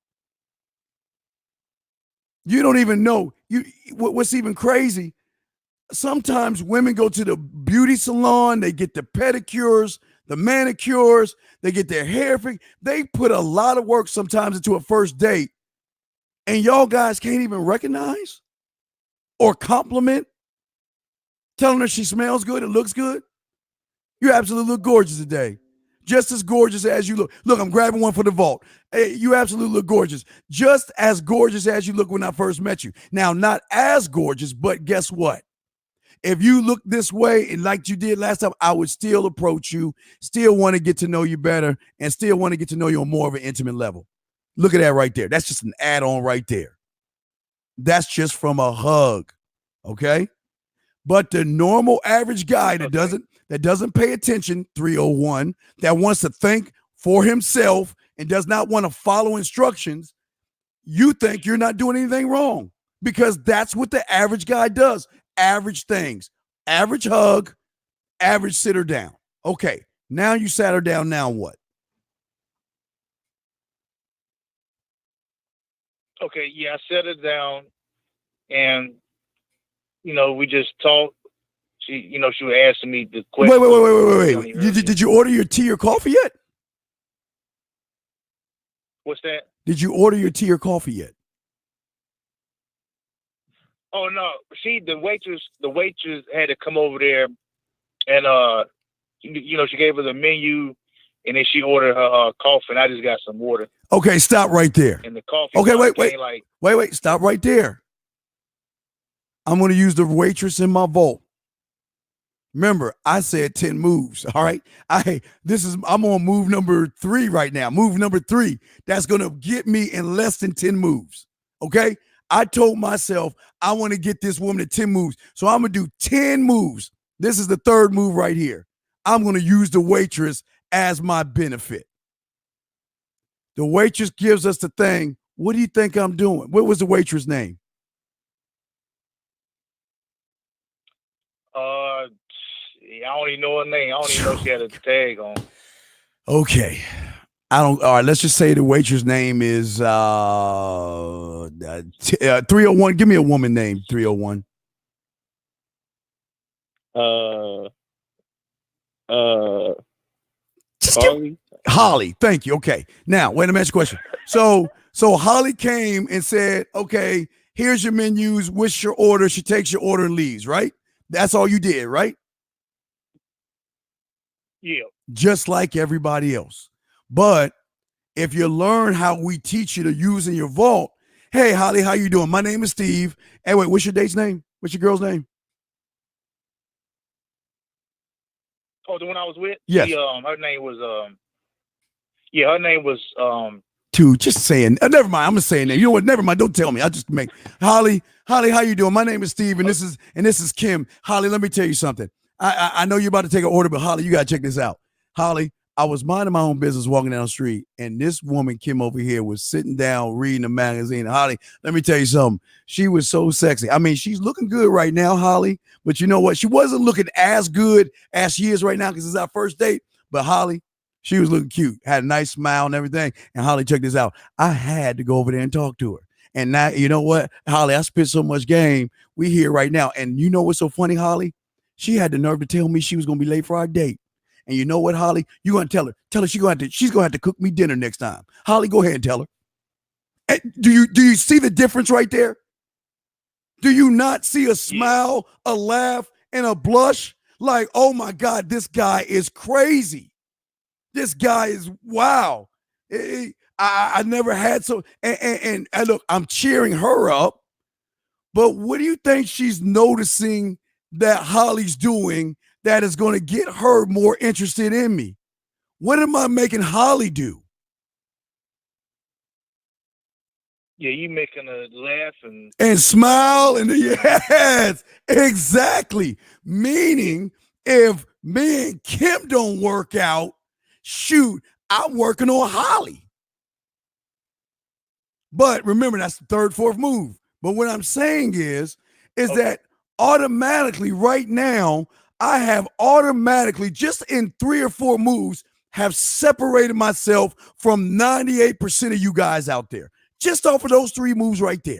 You don't even know. What's even crazy, sometimes women go to the beauty salon, they get the pedicures, the manicures, they get their hair fixed. They put a lot of work sometimes into a first date, and y'all guys can't even recognize or compliment, telling her she smells good, it looks good. You absolutely look gorgeous today. Just as gorgeous as you look. Look, I'm grabbing one for the vault. Hey, you absolutely look gorgeous. Just as gorgeous as you look when I first met you. Now, not as gorgeous, but guess what? If you look this way and like you did last time, I would still approach you, still want to get to know you better, and still want to get to know you on more of an intimate level. Look at that right there. That's just an add-on right there. That's just from a hug, okay? But the normal average guy that doesn't pay attention, 301, that wants to think for himself and does not want to follow instructions, you think you're not doing anything wrong because that's what the average guy does. Average things. Average hug, average sit her down. Okay, now you sat her down, now what? Okay, yeah, I set her down and, we just talked. She was asking me the question. Wait. Did you order your tea or coffee yet? What's that? Did you order your tea or coffee yet? Oh no, the waitress had to come over there, and she gave her the menu, and then she ordered her coffee, and I just got some water. Okay, stop right there. And the coffee. Okay, wait, stop right there. I'm going to use the waitress in my vault. Remember, I said 10 moves. All right. I'm on move number 3 right now. Move number 3. That's going to get me in less than 10 moves. Okay. I told myself I want to get this woman to 10 moves. So I'm going to do 10 moves. This is the 3rd move right here. I'm going to use the waitress as my benefit. The waitress gives us the thing. What do you think I'm doing? What was the waitress' name? I don't even know her name. I don't even know she had a tag on. Okay. All right, let's just say the waitress' name is 301. Give me a woman name, 301. Holly. Thank you. Okay. Now, wait a minute, question. So Holly came and said, okay, here's your menus. What's your order? She takes your order and leaves, right? That's all you did, right? Yeah. Just like everybody else. But if you learn how we teach you to use in your vault, hey, Holly, how you doing? My name is Steve. Hey, wait, what's your date's name? What's your girl's name? Oh, the one I was with? Yes. Her name was, her name was, Dude, just saying. Never mind. I'm gonna say a name. You know what? Never mind. Don't tell me. I'll just make Holly, how you doing? My name is Steve, and this is Kim. Holly, let me tell you something. I know you're about to take an order, but Holly, you gotta check this out. Holly, I was minding my own business walking down the street, and this woman, Kim, over here was sitting down reading a magazine. Holly, let me tell you something. She was so sexy. I mean, she's looking good right now, Holly, but you know what? She wasn't looking as good as she is right now because it's our first date. But Holly, she was looking cute, had a nice smile and everything. And Holly, check this out. I had to go over there and talk to her. And now, you know what, Holly, I spit so much game. We here right now. And you know what's so funny, Holly? She had the nerve to tell me she was going to be late for our date. And you know what, Holly? You're going to tell her. Tell her she's going to have to cook me dinner next time. Holly, go ahead and tell her. Do you see the difference right there? Do you not see a smile, a laugh, and a blush? Like, oh my God, this guy is crazy. This guy is wow. I never had so. And look, I'm cheering her up. But what do you think she's noticing that Holly's doing that is going to get her more interested in me? What am I making Holly do? Yeah, you making her laugh and smile, and yes, exactly. Meaning, if me and Kim don't work out, shoot, I'm working on Holly. But remember, that's the third, fourth move. But what I'm saying is okay, that automatically right now, I have automatically, just in 3 or 4 moves, have separated myself from 98% of you guys out there. Just off of those 3 moves right there.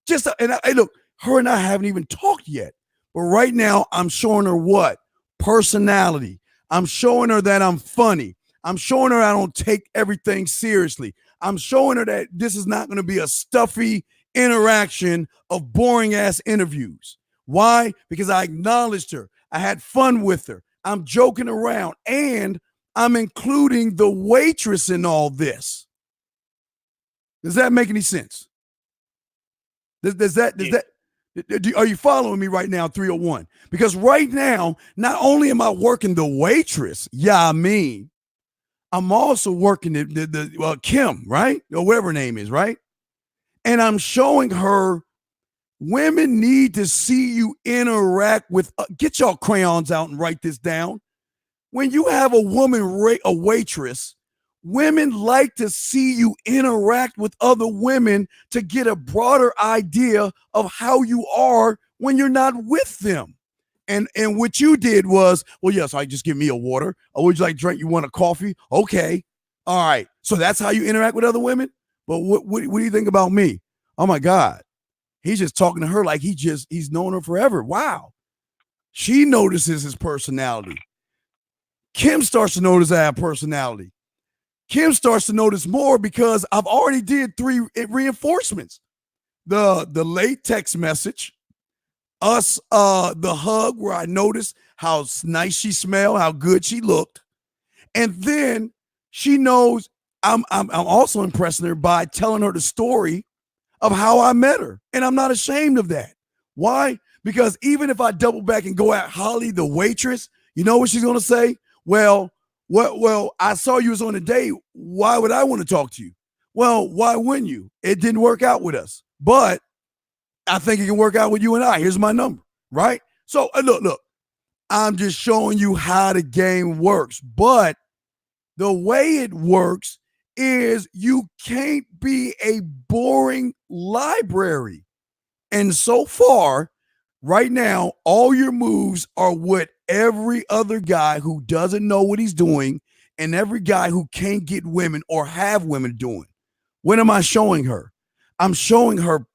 Look, her and I haven't even talked yet. But right now, I'm showing her what? Personality. I'm showing her that I'm funny. I'm showing her I don't take everything seriously. I'm showing her that this is not going to be a stuffy interaction of boring ass interviews. Why? Because I acknowledged her. I had fun with her. I'm joking around, and I'm including the waitress in all this. Does that make any sense? Are you following me right now, 301? Because right now, not only am I working the waitress, I'm also working the Kim, right? Or whatever her name is, right? And I'm showing her women need to see you interact with, get y'all crayons out and write this down. When you have a woman, a waitress, women like to see you interact with other women to get a broader idea of how you are when you're not with them. And what you did was, well, yes, I just give me a water. Or would you like drink? You want a coffee? Okay. All right. So that's how you interact with other women? But what do you think about me? Oh my God. He's just talking to her like he's known her forever. Wow. She notices his personality. Kim starts to notice I have personality. Kim starts to notice more because I've already did 3 reinforcements. The late text message, the hug where I noticed how nice she smelled, how good she looked. And then she knows I'm also impressing her by telling her the story of how I met her. And I'm not ashamed of that. Why? Because even if I double back and go at Holly, the waitress, you know what she's going to say? Well, I saw you was on a date. Why would I want to talk to you? Well, why wouldn't you? It didn't work out with us, but I think it can work out with you and I. Here's my number, right? So look, I'm just showing you how the game works, but the way it works is you can't be a boring library. And so far, right now, all your moves are what every other guy who doesn't know what he's doing and every guy who can't get women or have women doing. What am I showing her? I'm showing her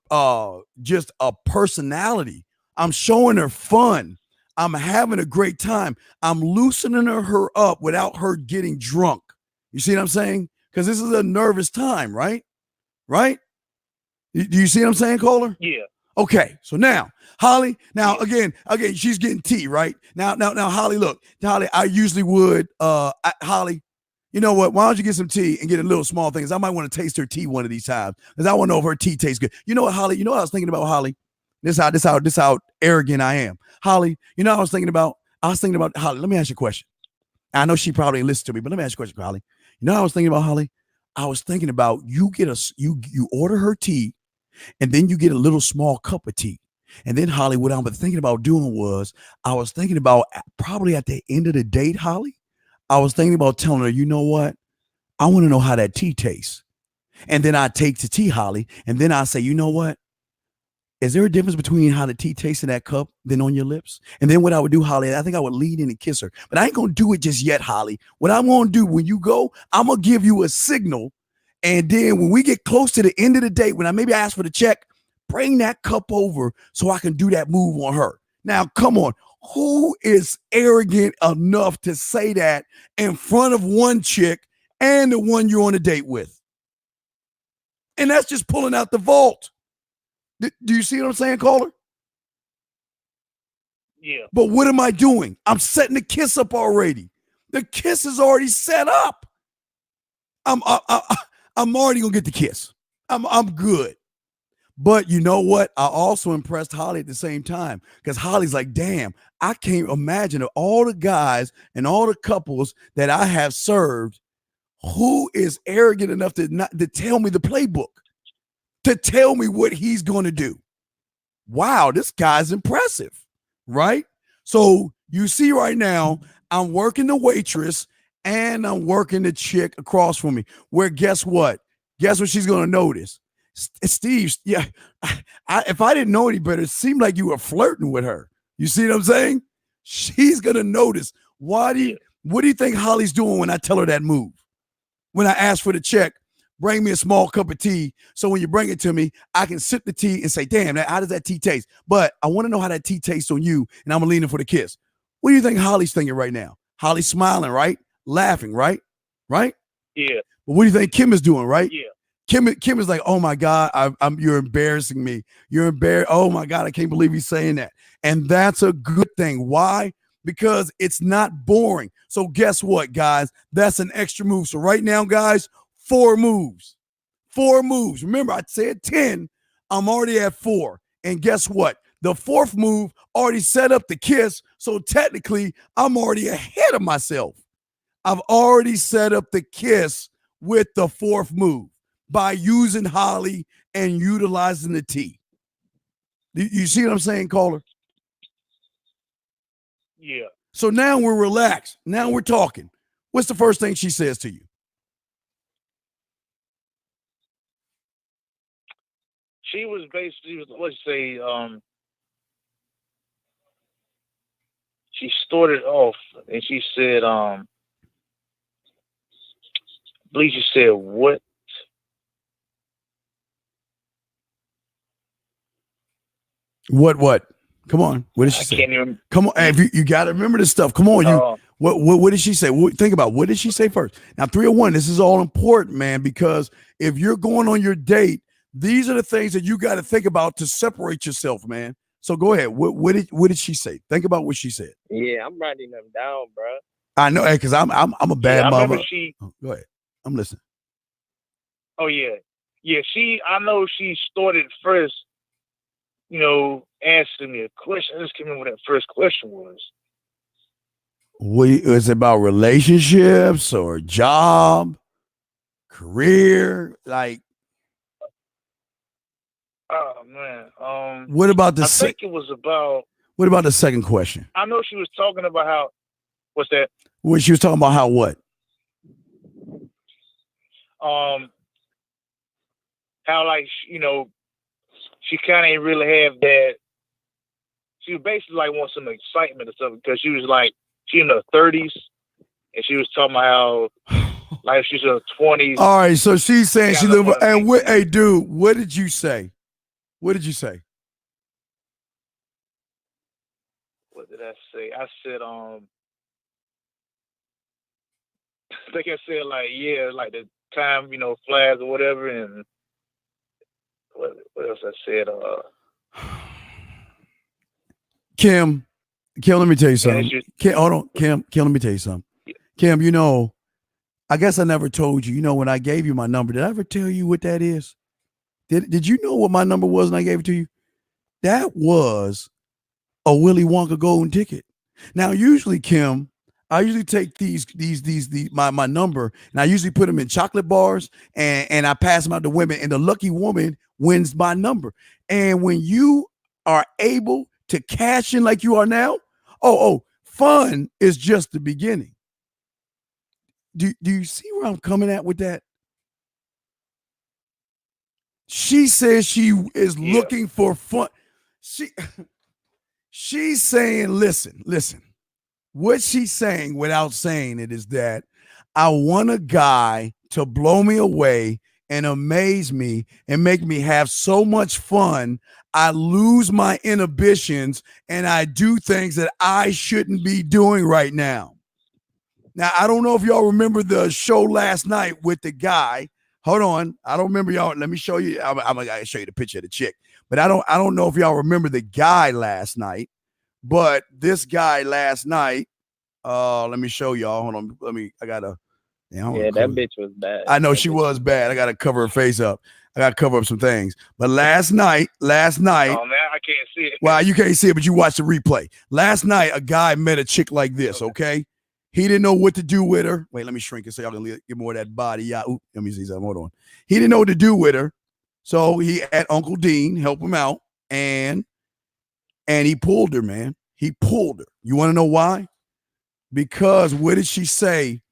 just a personality. I'm showing her fun. I'm having a great time. I'm loosening her up without her getting drunk. You see what I'm saying? Because this is a nervous time, right? Right? Do you see what I'm saying, caller? Yeah. Okay, so now, Holly, again, she's getting tea, right? Now, Holly, look, Holly, I usually would, Holly, you know what? Why don't you get some tea and get a little small things? I might want to taste her tea one of these times because I want to know if her tea tastes good. You know what, Holly? You know what I was thinking about, Holly? This how arrogant I am, Holly. You know what I was thinking about? Holly. Let me ask you a question. I know she probably listened to me, but let me ask you a question, Holly. You know what I was thinking about, Holly? I was thinking about you order her tea. And then you get a little small cup of tea. And then, Holly, what I was thinking about doing was I was thinking about probably at the end of the date, Holly, I was thinking about telling her, you know what? I want to know how that tea tastes. And then I take the tea, Holly, and then I say, you know what? Is there a difference between how the tea tastes in that cup than on your lips? And then what I would do, Holly, I think I would lean in and kiss her. But I ain't going to do it just yet, Holly. What I'm going to do when you go, I'm going to give you a signal. And then when we get close to the end of the date, when I maybe ask for the check, bring that cup over so I can do that move on her. Now, come on. Who is arrogant enough to say that in front of one chick and the one you're on a date with? And that's just pulling out the vault. Do you see what I'm saying, caller? Yeah. But what am I doing? I'm setting the kiss up already. The kiss is already set up. I'm already gonna get the kiss. I'm good. But you know what? I also impressed Holly at the same time because Holly's like, damn, I can't imagine of all the guys and all the couples that I have served, who is arrogant enough to tell me the playbook, to tell me what he's going to do. Wow, this guy's impressive, right? So you see right now, I'm working the waitress and I'm working the chick across from me, where guess what? Guess what she's going to notice? Steve, yeah, if I didn't know any better, it seemed like you were flirting with her. You see what I'm saying? She's going to notice. What do you think Holly's doing when I tell her that move? When I ask for the check, bring me a small cup of tea. So when you bring it to me, I can sip the tea and say, damn, how does that tea taste? But I want to know how that tea tastes on you, and I'm leaning for the kiss. What do you think Holly's thinking right now? Holly's smiling, right? Laughing, right? Right? Yeah. But what do you think Kim is doing, right? Yeah. Kim is like, oh my God, you're embarrassing me. You're embarrassed. Oh my God, I can't believe he's saying that. And that's a good thing. Why? Because it's not boring. So guess what, guys? That's an extra move. So right now, guys, 4 moves. 4 moves. Remember, I said 10. I'm already at 4. And guess what? The 4th move already set up the kiss. So technically, I'm already ahead of myself. I've already set up the kiss with the 4th move by using Holly and utilizing the tea. You see what I'm saying, caller? Yeah. So now we're relaxed. Now we're talking. What's the first thing she says to you? She was basically, let's say, she started off and she said, I believe she said, what? What? Come on. What did she say? Can't even. Come on. If you got to remember this stuff. Come on. What did she say? Think about what did she say first? Now, 301, this is all important, man, because if you're going on your date, these are the things that you got to think about to separate yourself, man. So go ahead. What did she say? Think about what she said. Yeah, I'm writing them down, bro. I know, because I'm a bad mama. Go ahead. I'm listening. Oh yeah. I know she started first, asking me a question. I just can't remember what that first question was. Is it about relationships or job, career? Like, oh man. What about the? I think it was about. What about the second question? I know she was talking about how. What's that? When she was talking about how what? How like she kind of ain't really have that. She basically like wants some excitement or something because she was like she in her 30s and she was talking about how like she's in her 20s. All right, so she's saying she live. And hey, dude, what did you say? What did you say? What did I say? I said I think I said like like the time flies or whatever, and what else I said? Kim, let me tell you something. Kim, hold on, Kim, let me tell you something. Yeah. Kim, I guess I never told you. When I gave you my number, did I ever tell you what that is? Did you know what my number was when I gave it to you? That was a Willy Wonka golden ticket. Now, usually, Kim, I usually take my number and I usually put them in chocolate bars and I pass them out to women, and the lucky woman wins my number. And when you are able to cash in like you are now, fun is just the beginning. Do you see where I'm coming at with that? She says she is looking for fun. She's saying, listen. What she's saying without saying it is that I want a guy to blow me away and amaze me and make me have so much fun. I lose my inhibitions and I do things that I shouldn't be doing right now. Now, I don't know if y'all remember the show last night with the guy. Hold on. I don't remember y'all. Let me show you. I'm gonna show you the picture of the chick. But I don't know if y'all remember the guy last night. But this guy last night, let me show y'all. Hold on. I gotta. Yeah, that bitch was bad. I know she was bad. I gotta cover her face up. I got to cover up some things. But last night. Oh man, I can't see it. Well, you can't see it, but you watch the replay. Last night, a guy met a chick like this. Okay, he didn't know what to do with her. Wait, let me shrink it so y'all can get more of that body. Yeah, let me see something. Hold on. He didn't know what to do with her, so he had Uncle Dean help him out, and he pulled her, man. He pulled her. You want to know why? Because what did she say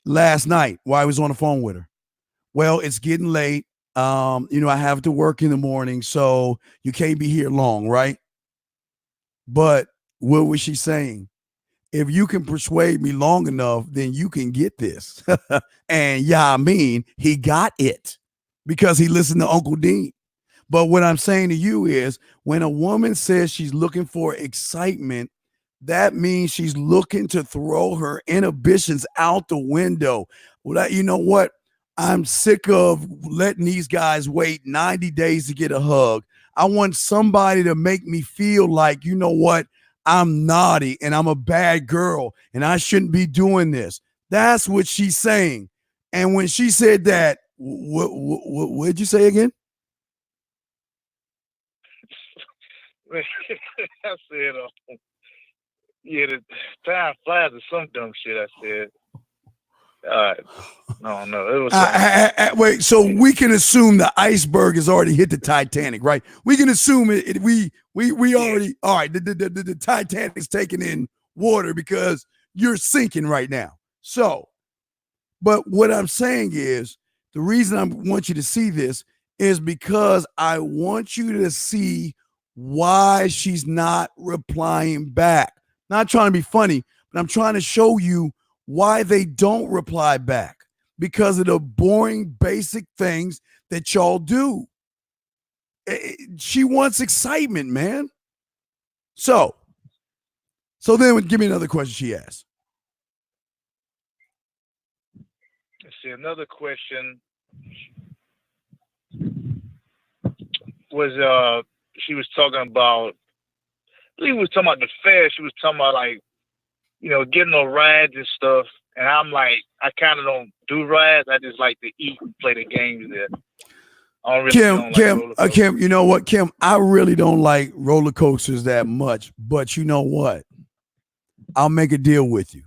last night while I was on the phone with her? Well, it's getting late. I have to work in the morning, so you can't be here long, right? But what was she saying? If you can persuade me long enough, then you can get this. And he got it because he listened to Uncle Dean. But what I'm saying to you is when a woman says she's looking for excitement, that means she's looking to throw her inhibitions out the window. Well, you know what? I'm sick of letting these guys wait 90 days to get a hug. I want somebody to make me feel like, you know what? I'm naughty and I'm a bad girl and I shouldn't be doing this. That's what she's saying. And when she said that, what did you say again? I said, the time flies or some dumb shit I said. No, it was wait, so we can assume the iceberg has already hit the Titanic, right? We can assume we already, all right, the Titanic's taking in water because you're sinking right now. So, but what I'm saying is the reason I want you to see this is because I want you to see why she's not replying back. Not trying to be funny, but I'm trying to show you why they don't reply back, because of the boring, basic things that y'all do. She wants excitement, man. So then give me another question she asked. Let's see, another question was she was talking about, I believe we was talking about the fair. She was talking about getting on rides and stuff. And I'm like, I kind of don't do rides. I just like to eat and play the games there. I don't really Kim, you know what, Kim? I really don't like roller coasters that much. But you know what? I'll make a deal with you.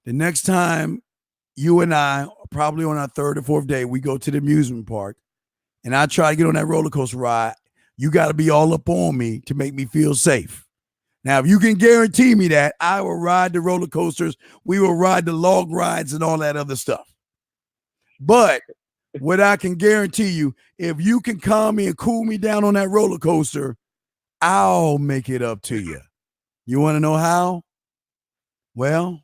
The next time you and I, probably on our third or fourth day, we go to the amusement park and I try to get on that roller coaster ride, you got to be all up on me to make me feel safe. Now, if you can guarantee me that, I will ride the roller coasters. We will ride the log rides and all that other stuff. But what I can guarantee you, if you can calm me and cool me down on that roller coaster, I'll make it up to you. You want to know how? Well,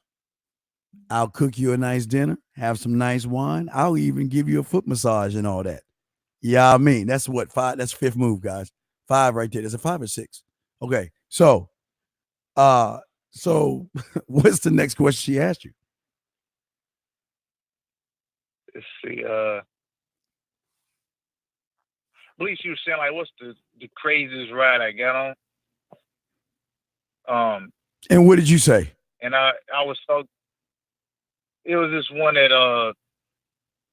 I'll cook you a nice dinner, have some nice wine. I'll even give you a foot massage and all that. Yeah, that's what, 5? That's 5th move, guys. 5 right there. Is it 5 or 6? Okay, so what's the next question she asked you? Let's see. I believe she was saying, like, what's the craziest ride I got on? And what did you say? And I was so. It was this one at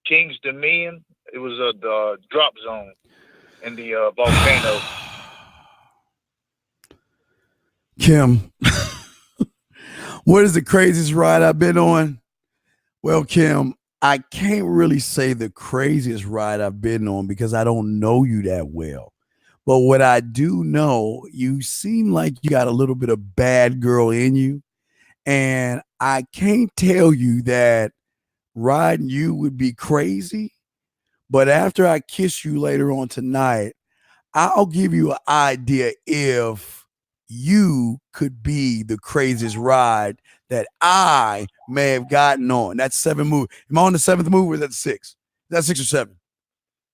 King's Dominion. It was the drop zone in the volcano. Kim, what is the craziest ride I've been on? Well, Kim, I can't really say the craziest ride I've been on because I don't know you that well. But what I do know, you seem like you got a little bit of bad girl in you. And I can't tell you that riding you would be crazy. But after I kiss you later on tonight, I'll give you an idea if you could be the craziest ride that I may have gotten on. That's 7 move. Am I on the 7th move or is that 6? Is that 6 or 7?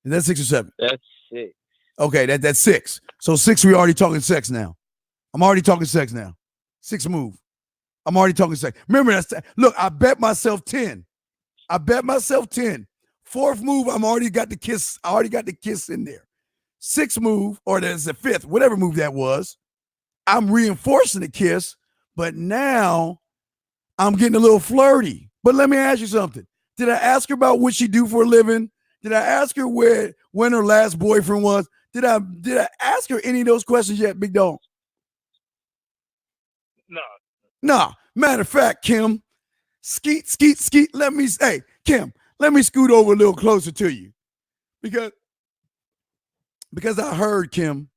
Is that 6 or 7? That's 6. Okay, that's 6. So 6, we already talking sex now. I'm already talking sex now. 6 move. I'm already talking sex. Remember, look, I bet myself 10. 4th move, I'm already got the kiss. I already got the kiss in there. 6th move, or there's the 5th, whatever move that was, I'm reinforcing the kiss, but now I'm getting a little flirty. But let me ask you something. Did I ask her about what she do for a living? Did I ask her when her last boyfriend was? Did I ask her any of those questions yet, big dog? No. Nah. Matter of fact, Kim, skeet. Let me say, Kim, let me scoot over a little closer to you. Because I heard, Kim,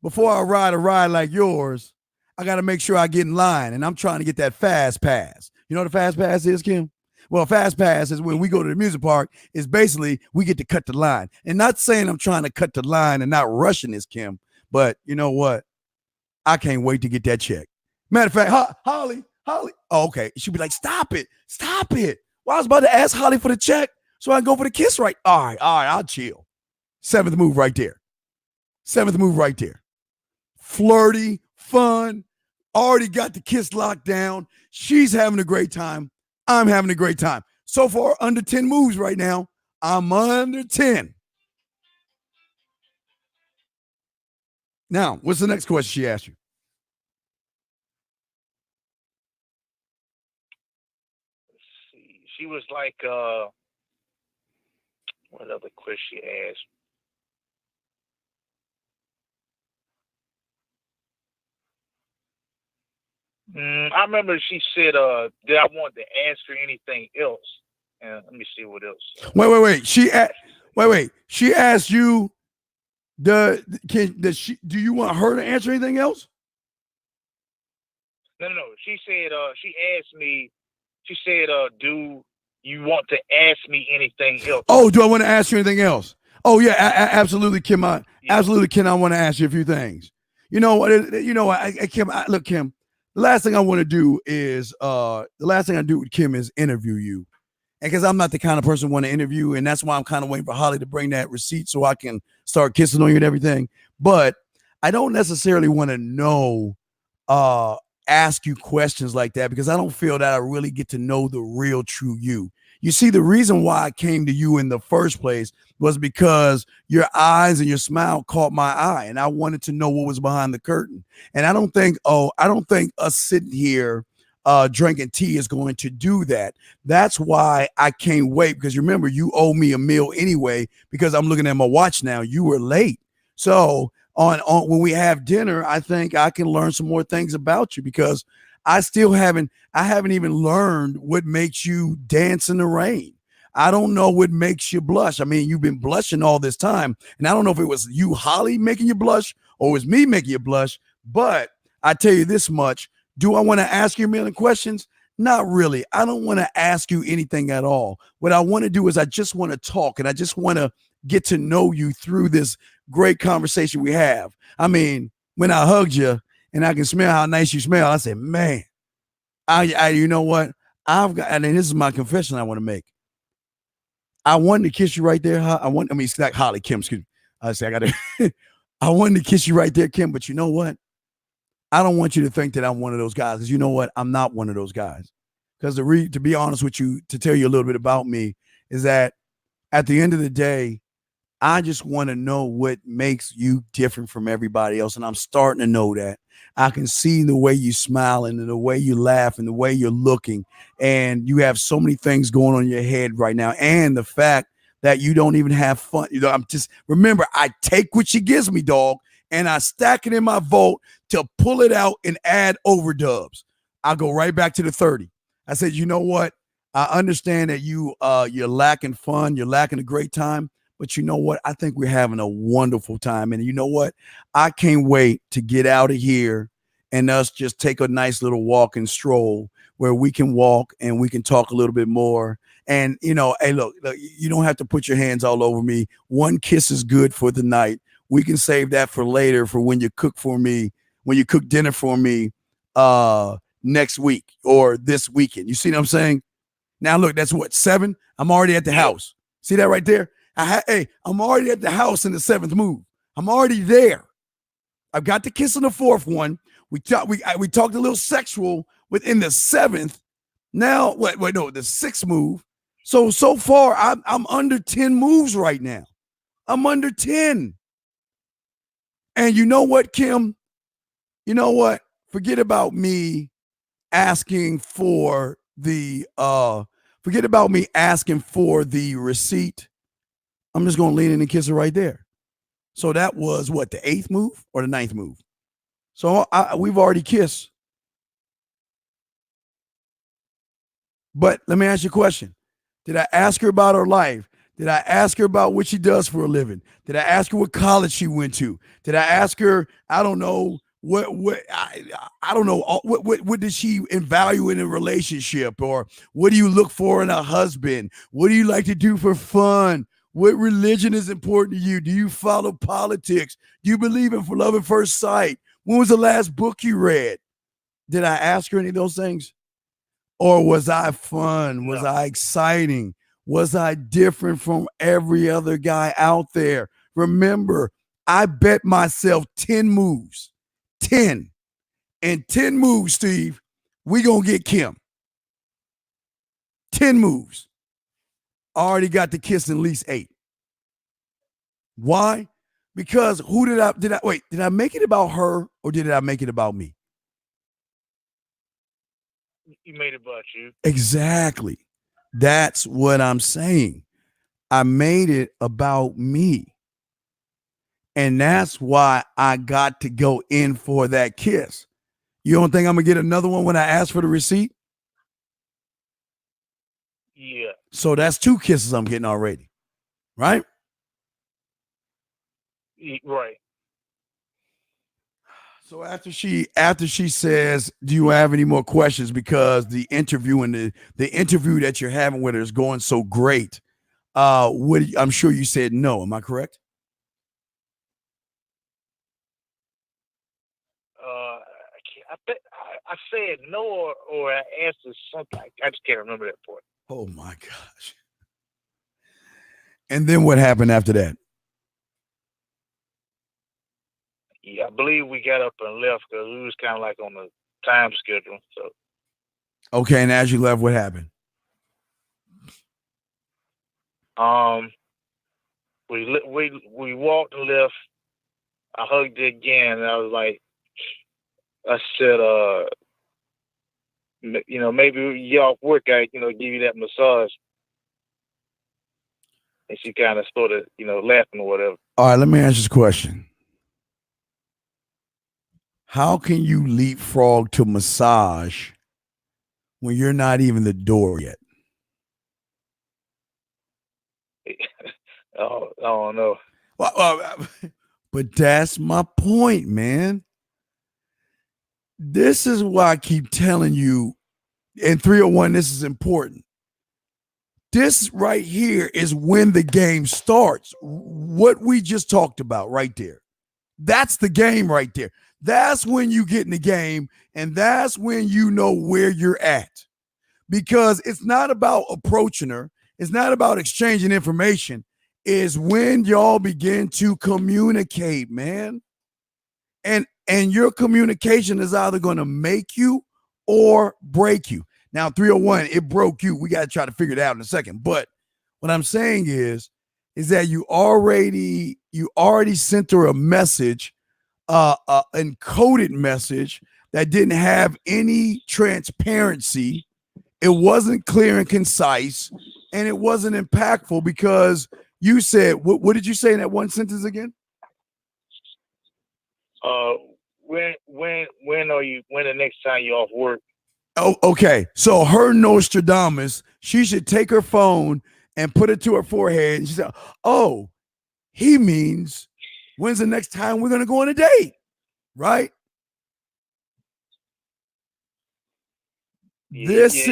before I ride a ride like yours, I got to make sure I get in line. And I'm trying to get that fast pass. You know what a fast pass is, Kim? Well, fast pass is when we go to the music park, is basically we get to cut the line. And not saying I'm trying to cut the line and not rushing this, Kim, but you know what? I can't wait to get that check. Matter of fact, Holly. Oh, okay. She'll be like, stop it. Well, I was about to ask Holly for the check so I can go for the kiss right. All right, I'll chill. Seventh move right there. Flirty, fun, already got the kiss locked down. She's having a great time. I'm having a great time. So far, under 10 moves right now. I'm under 10. Now, what's the next question she asked you? Let's see. She was like, what other question she asked? I remember she said, did I want to answer anything else? And let me see what else. Wait. She asked you, do you want her to answer anything else? No. She said, she asked me, she said, do you want to ask me anything else? Oh, do I want to ask you anything else? Oh, yeah, absolutely, Kim. Absolutely, Kim, I want to ask you a few things. You know what? Kim, look, Kim, the last thing I want to do is, the last thing I do with Kim is interview you. And because I'm not the kind of person who want to interview, and that's why I'm kind of waiting for Holly to bring that receipt so I can start kissing on you and everything. But I don't necessarily want to ask you questions like that because I don't feel that I really get to know the real true you. You see, the reason why I came to you in the first place was because your eyes and your smile caught my eye, and I wanted to know what was behind the curtain. And I don't think us sitting here drinking tea is going to do that. That's why I can't wait, because remember, you owe me a meal anyway, because I'm looking at my watch now. You were late. So on when we have dinner, I think I can learn some more things about you, because I haven't even learned what makes you dance in the rain. I don't know what makes you blush. I mean, you've been blushing all this time, and I don't know if it was you, Holly, making you blush, or it was me making you blush. But I tell you this much: do I want to ask you a million questions? Not really. I don't want to ask you anything at all. What I want to do is I just want to talk, and I just want to get to know you through this great conversation we have. I mean, when I hugged you and I can smell how nice you smell, I said, man, I you know what? And this is my confession I want to make. I wanted to kiss you right there. It's like Holly, Kim, excuse me. I wanted to kiss you right there, Kim, but you know what? I don't want you to think that I'm one of those guys, because you know what? I'm not one of those guys. Because to be honest with you, to tell you a little bit about me, is that at the end of the day, I just want to know what makes you different from everybody else. And I'm starting to know that. I can see the way you smile and the way you laugh and the way you're looking. And you have so many things going on in your head right now. And the fact that you don't even have fun. You know, remember, I take what she gives me, dog, and I stack it in my vault to pull it out and add overdubs. I'll go right back to the 30. I said, you know what? I understand that you're lacking fun. You're lacking a great time. But you know what? I think we're having a wonderful time. And you know what? I can't wait to get out of here and us just take a nice little walk and stroll where we can walk and we can talk a little bit more. And, you know, hey, look, you don't have to put your hands all over me. One kiss is good for the night. We can save that for later, for when you cook for me, when you cook dinner for me next week or this weekend. You see what I'm saying? Now, look, that's what, 7? I'm already at the house. See that right there? I'm already at the house in the 7th move. I'm already there. I've got the kiss on the 4th one. We talked a little sexual within the 7th. Now, the 6th move. So far, I'm under 10 moves right now. I'm under 10. And you know what, Kim? You know what? Forget about me asking for the receipt. I'm just going to lean in and kiss her right there. So that was what, the 8th move or the 9th move? So we've already kissed. But let me ask you a question. Did I ask her about her life? Did I ask her about what she does for a living? Did I ask her what college she went to? Did I ask her, I don't know, I don't know, what did she value in a relationship? Or what do you look for in a husband? What do you like to do for fun? What religion is important to you? Do you follow politics? Do you believe in love at first sight? When was the last book you read? Did I ask her any of those things? Or was I fun? Was I exciting? Was I different from every other guy out there? Remember, I bet myself 10 moves. 10. And 10 moves, Steve, we going to get Kim. 10 moves. Already got the kiss in at least 8. Why? Because did I make it about her or did I make it about me? You made it about you. Exactly. That's what I'm saying. I made it about me. And that's why I got to go in for that kiss. You don't think I'm going to get another one when I ask for the receipt? Yeah. So that's 2 kisses I'm getting already. Right? Right. So after she says, do you have any more questions? Because the interview and the interview that you're having with her is going so great. I'm sure you said no. Am I correct? I said no, or I asked her something. I just can't remember that part. Oh my gosh. And then what happened after that? Yeah, I believe we got up and left because we was kind of like on the time schedule. So. Okay, and as you left, what happened? We walked and left. I hugged her again, and I was like, I said, maybe you get off work, I, give you that massage. And she kind of started, laughing or whatever. All right, let me ask this question. How can you leapfrog to massage when you're not even the door yet? I don't know. But that's my point, man. This is why I keep telling you in 301, this is important. This right here is when the game starts. What we just talked about right there. That's the game right there. That's when you get in the game, and that's when you know where you're at. Because it's not about approaching her. It's not about exchanging information. It's when y'all begin to communicate, man. And your communication is either going to make you or break you. Now, 301, it broke you. We got to try to figure it out in a second. But what I'm saying is that you already sent her a message, encoded message that didn't have any transparency. It wasn't clear and concise, and it wasn't impactful because you said, what did you say in that one sentence again? When the next time you're off work? Oh, okay. So her Nostradamus, she should take her phone and put it to her forehead. And she said, oh, he means when's the next time we're going to go on a date? Right? Yeah, this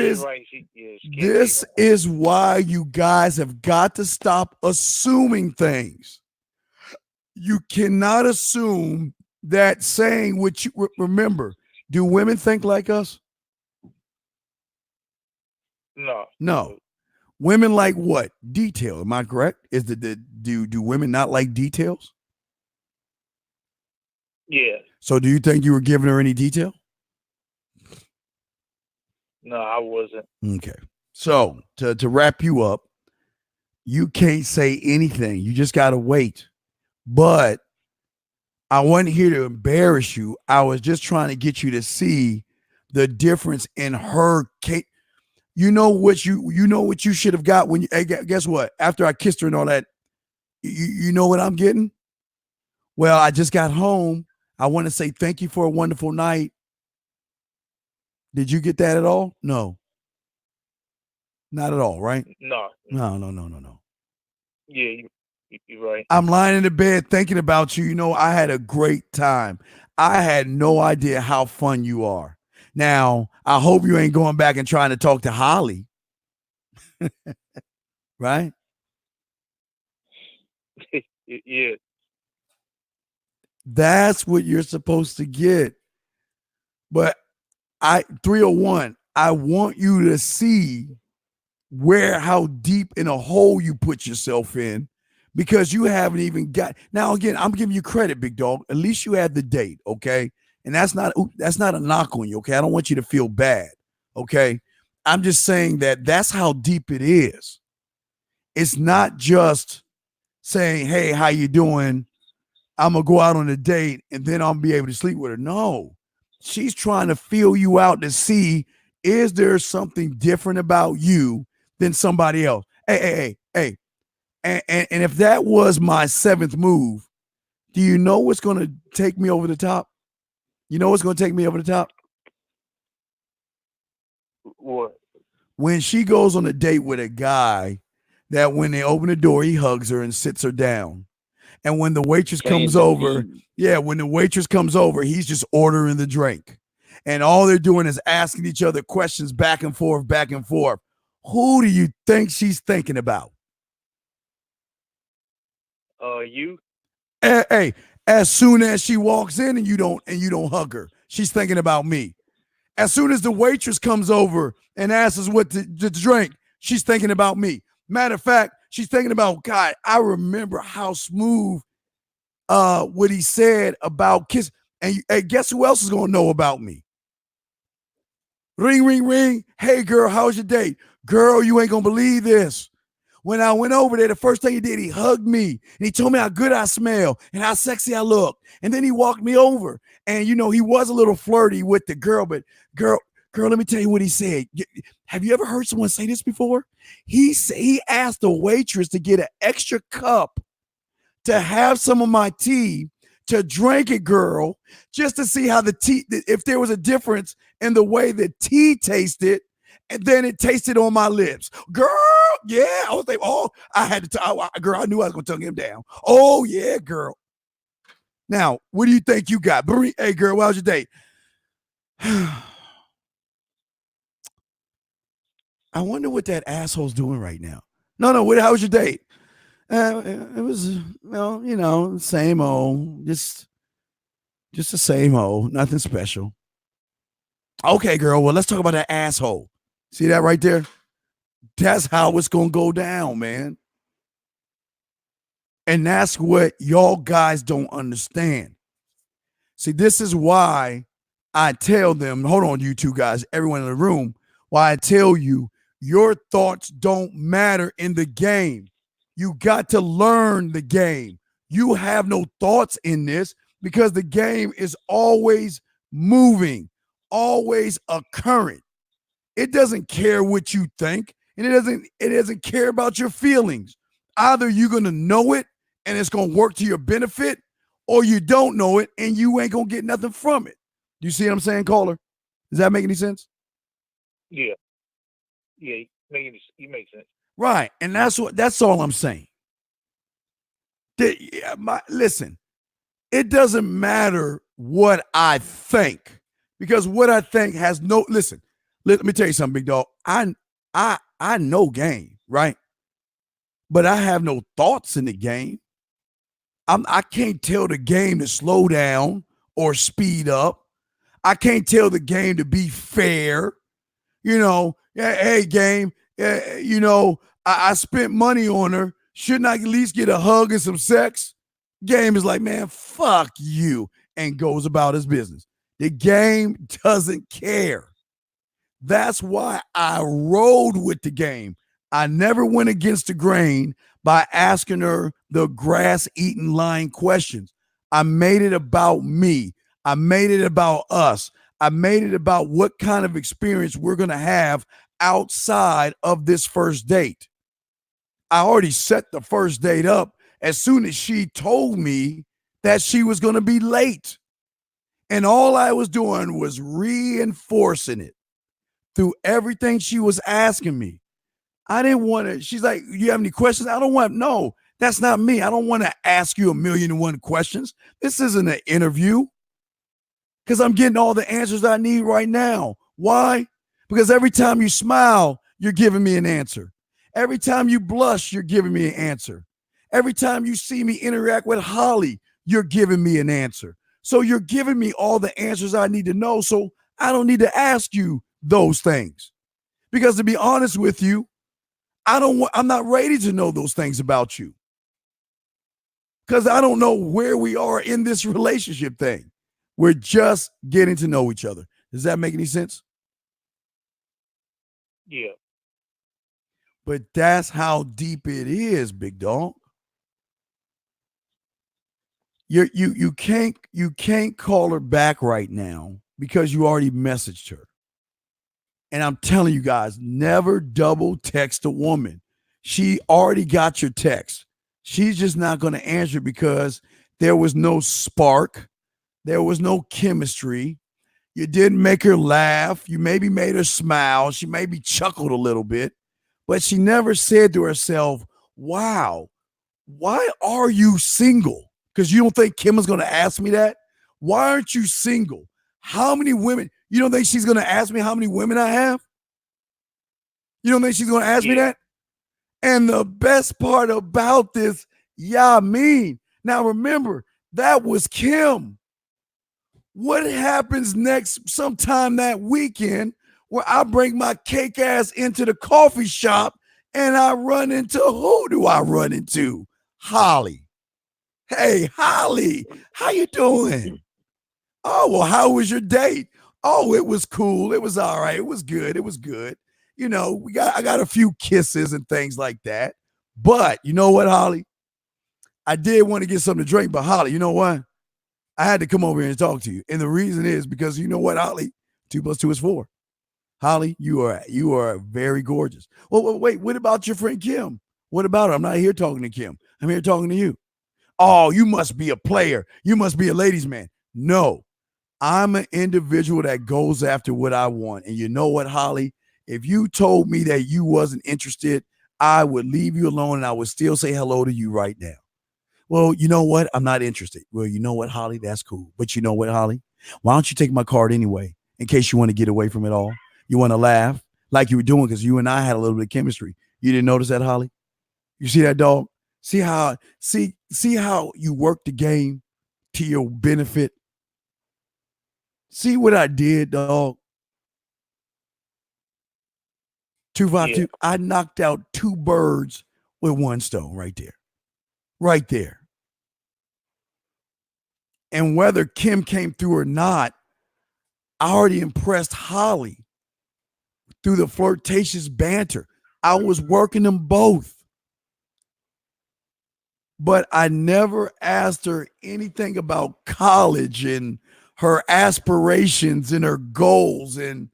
is why you guys have got to stop assuming things. You cannot assume that saying what you remember. Do women think like us? No. Women like what? Detail. Am I correct? Do women not like details? Yeah. So do you think you were giving her any detail? No, I wasn't. Okay. So to wrap you up, you can't say anything. You just got to wait. But I wasn't here to embarrass you. I was just trying to get you to see the difference in her case. You know what you should have got when you, hey, guess what? After I kissed her and all that, You know what I'm getting? Well, I just got home. I want to say thank you for a wonderful night. Did you get that at all? No. Not at all, right? No. No. Yeah, you're right. I'm lying in the bed thinking about you. You know, I had a great time. I had no idea how fun you are. Now, I hope you ain't going back and trying to talk to Holly. Right? Yeah. That's what you're supposed to get. But 301, I want you to see how deep in a hole you put yourself in, because you haven't even got. Now, again, I'm giving you credit, big dog. At least you had the date, okay? And that's not a knock on you, okay? I don't want you to feel bad, okay? I'm just saying that's how deep it is. It's not just saying, hey, how you doing? I'm going to go out on a date and then I'll be able to sleep with her. No, she's trying to feel you out to see, is there something different about you than somebody else? Hey. And if that was my seventh move, do you know what's going to take me over the top? You know what's going to take me over the top? What? When she goes on a date with a guy that when they open the door, he hugs her and sits her down. And when the waitress comes over, he's just ordering the drink. And all they're doing is asking each other questions back and forth. Who do you think she's thinking about? You. Hey, as soon as she walks in and you don't hug her, she's thinking about me. As soon as the waitress comes over and asks us what to drink, she's thinking about me. Matter of fact, she's thinking about, God, I remember how smooth what he said about kiss. And guess who else is going to know about me? Ring, ring, ring. Hey, girl, how's your date? Girl, you ain't going to believe this. When I went over there, the first thing he did, he hugged me. And he told me how good I smell and how sexy I look. And then he walked me over. And, you know, he was a little flirty with the girl. But, girl, let me tell you what he said. Have you ever heard someone say this before? He asked the waitress to get an extra cup to have some of my tea, to drink it, girl, just to see how the tea, if there was a difference in the way the tea tasted, and then it tasted on my lips. Girl, yeah. I was like, oh, I had to girl, I knew I was going to tongue him down. Oh, yeah, girl. Now, what do you think you got? Hey, girl, how's your date? I wonder what that asshole's doing right now. No, how was your date? It was, well, you know, same old, just the same old, nothing special. Okay, girl, well, let's talk about that asshole. See that right there? That's how it's going to go down, man. And that's what y'all guys don't understand. See, this is why I tell them, hold on, you two guys, everyone in the room, why I tell you, your thoughts don't matter in the game. You got to learn the game. You have no thoughts in this because the game is always moving, always occurring. It doesn't care what you think, and it doesn't care about your feelings. Either you're going to know it and it's going to work to your benefit, or you don't know it and you ain't going to get nothing from it. You see what I'm saying, caller? Does that make any sense? Yeah. Yeah, you make sense. Right. And that's all I'm saying. Listen, it doesn't matter what I think, because what I think has no, listen, let me tell you something, big dog. I know game, right? But I have no thoughts in the game. I can't tell the game to slow down or speed up. I can't tell the game to be fair. You know, hey, game, you know, I spent money on her. Shouldn't I at least get a hug and some sex? Game is like, man, fuck you, and goes about his business. The game doesn't care. That's why I rode with the game. I never went against the grain by asking her the grass-eating line questions. I made it about me. I made it about us. I made it about what kind of experience we're going to have outside of this first date. I already set the first date up, as soon as she told me that she was going to be late. And all I was doing was reinforcing it through everything she was asking me. I didn't want to. She's like, you have any questions? I don't want, no, that's not me. I don't want to ask you 1,000,001 questions. This isn't an interview because I'm getting all the answers I need right now. Why? Because every time you smile, you're giving me an answer. Every time you blush, you're giving me an answer. Every time you see me interact with Holly, you're giving me an answer. So you're giving me all the answers I need to know. So I don't need to ask you those things. Because to be honest with you, I'm not ready to know those things about you. Because I don't know where we are in this relationship thing. We're just getting to know each other. Does that make any sense? Yeah. But that's how deep it is, big dog. You can't call her back right now because you already messaged her. And I'm telling you guys, never double text a woman. She already got your text. She's just not going to answer because there was no spark. There was no chemistry. You didn't make her laugh. You maybe made her smile. She maybe chuckled a little bit. But she never said to herself, wow, why are you single? Because you don't think Kim is going to ask me that? Why aren't you single? How many women? You don't think she's going to ask me how many women I have? You don't think she's going to ask me that? And the best part about this, now remember, that was Kim. What happens next sometime that weekend where I bring my cake ass into the coffee shop and I run into, who do I run into? Holly. Hey, Holly, how you doing? Oh, well, how was your date? Oh, it was cool. It was all right. It was good. It was good. You know, I got a few kisses and things like that. But you know what, Holly? I did want to get something to drink, but Holly, you know what? I had to come over here and talk to you. And the reason is because you know what, Holly? 2 + 2 is 4. Holly, you are very gorgeous. Well, wait, what about your friend Kim? What about her? I'm not here talking to Kim. I'm here talking to you. Oh, you must be a player. You must be a ladies' man. No, I'm an individual that goes after what I want. And you know what, Holly? If you told me that you wasn't interested, I would leave you alone and I would still say hello to you right now. Well, you know what? I'm not interested. Well, you know what, Holly? That's cool. But you know what, Holly? Why don't you take my card anyway, in case you want to get away from it all? You want to laugh like you were doing because you and I had a little bit of chemistry. You didn't notice that, Holly? You see that, dog? See how you work the game to your benefit? See what I did, dog? 252. Yeah. I knocked out 2 birds with 1 stone right there. Right there. And whether Kim came through or not, I already impressed Holly through the flirtatious banter. I was working them both. But I never asked her anything about college and her aspirations and her goals. And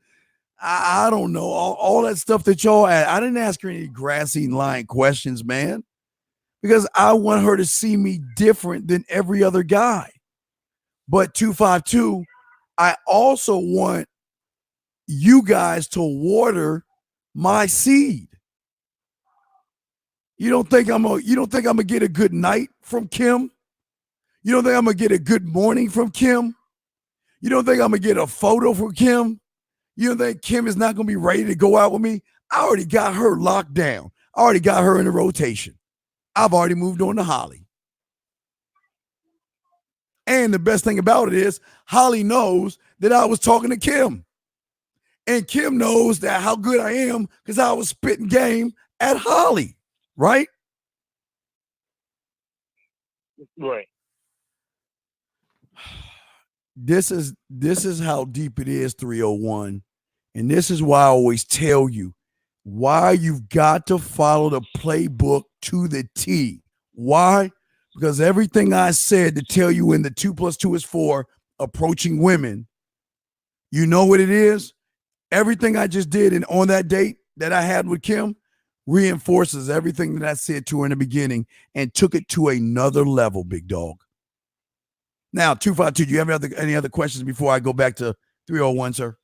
I don't know, all that stuff that y'all asked. I didn't ask her any grassy line questions, man, because I want her to see me different than every other guy. But 252, I also want you guys to water my seed. You don't think I'm gonna get a good night from Kim? You don't think I'm gonna get a good morning from Kim? You don't think I'm gonna get a photo from Kim? You don't think Kim is not gonna be ready to go out with me? I already got her locked down. I already got her in the rotation. I've already moved on to Holly. And the best thing about it is Holly knows that I was talking to Kim. And Kim knows that how good I am because I was spitting game at Holly. Right? Right. This is how deep it is, 301. And this is why I always tell you why you've got to follow the playbook to the T. Why? Because everything I said to tell you in the 2 + 2 is 4 approaching women, you know what it is? Everything I just did on that date that I had with Kim, reinforces everything that I said to her in the beginning and took it to another level, big dog. Now, 252, do you have any other questions before I go back to 301, sir?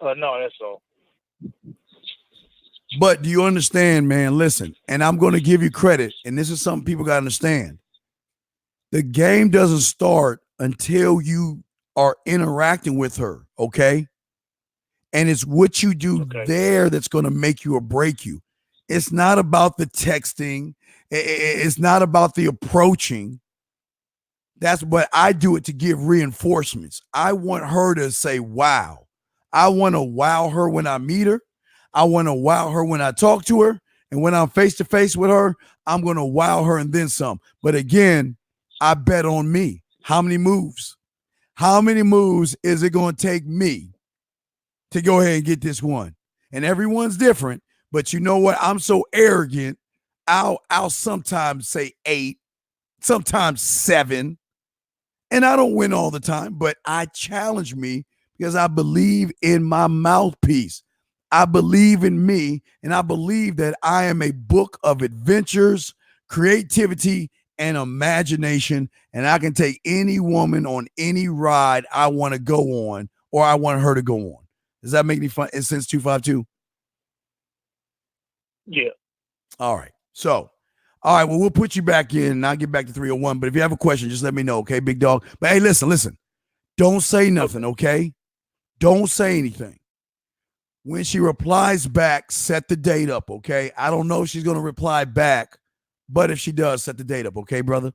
No, that's all. But do you understand, man? Listen, and I'm going to give you credit, and this is something people got to understand. The game doesn't start until you are interacting with her, okay? And it's what you do there that's going to make you or break you. It's not about the texting. It's not about the approaching. That's what I do it to give reinforcements. I want her to say, wow. I want to wow her when I meet her. I want to wow her when I talk to her. And when I'm face to face with her, I'm going to wow her and then some. But again, I bet on me. How many moves? How many moves is it going to take me to go ahead and get this one? And everyone's different, but you know what? I'm so arrogant. I'll sometimes say 8, sometimes 7, and I don't win all the time, but I challenge me because I believe in my mouthpiece. I believe in me, and I believe that I am a book of adventures, creativity, and imagination, and I can take any woman on any ride I want to go on or I want her to go on. Does that make any sense, 252? Yeah. All right. So, all right, well, we'll put you back in and I'll get back to 301. But if you have a question, just let me know, okay, big dog? But hey, listen. Don't say nothing, okay? Don't say anything. When she replies back, set the date up, okay? I don't know if she's going to reply back, but if she does, set the date up, okay, brother?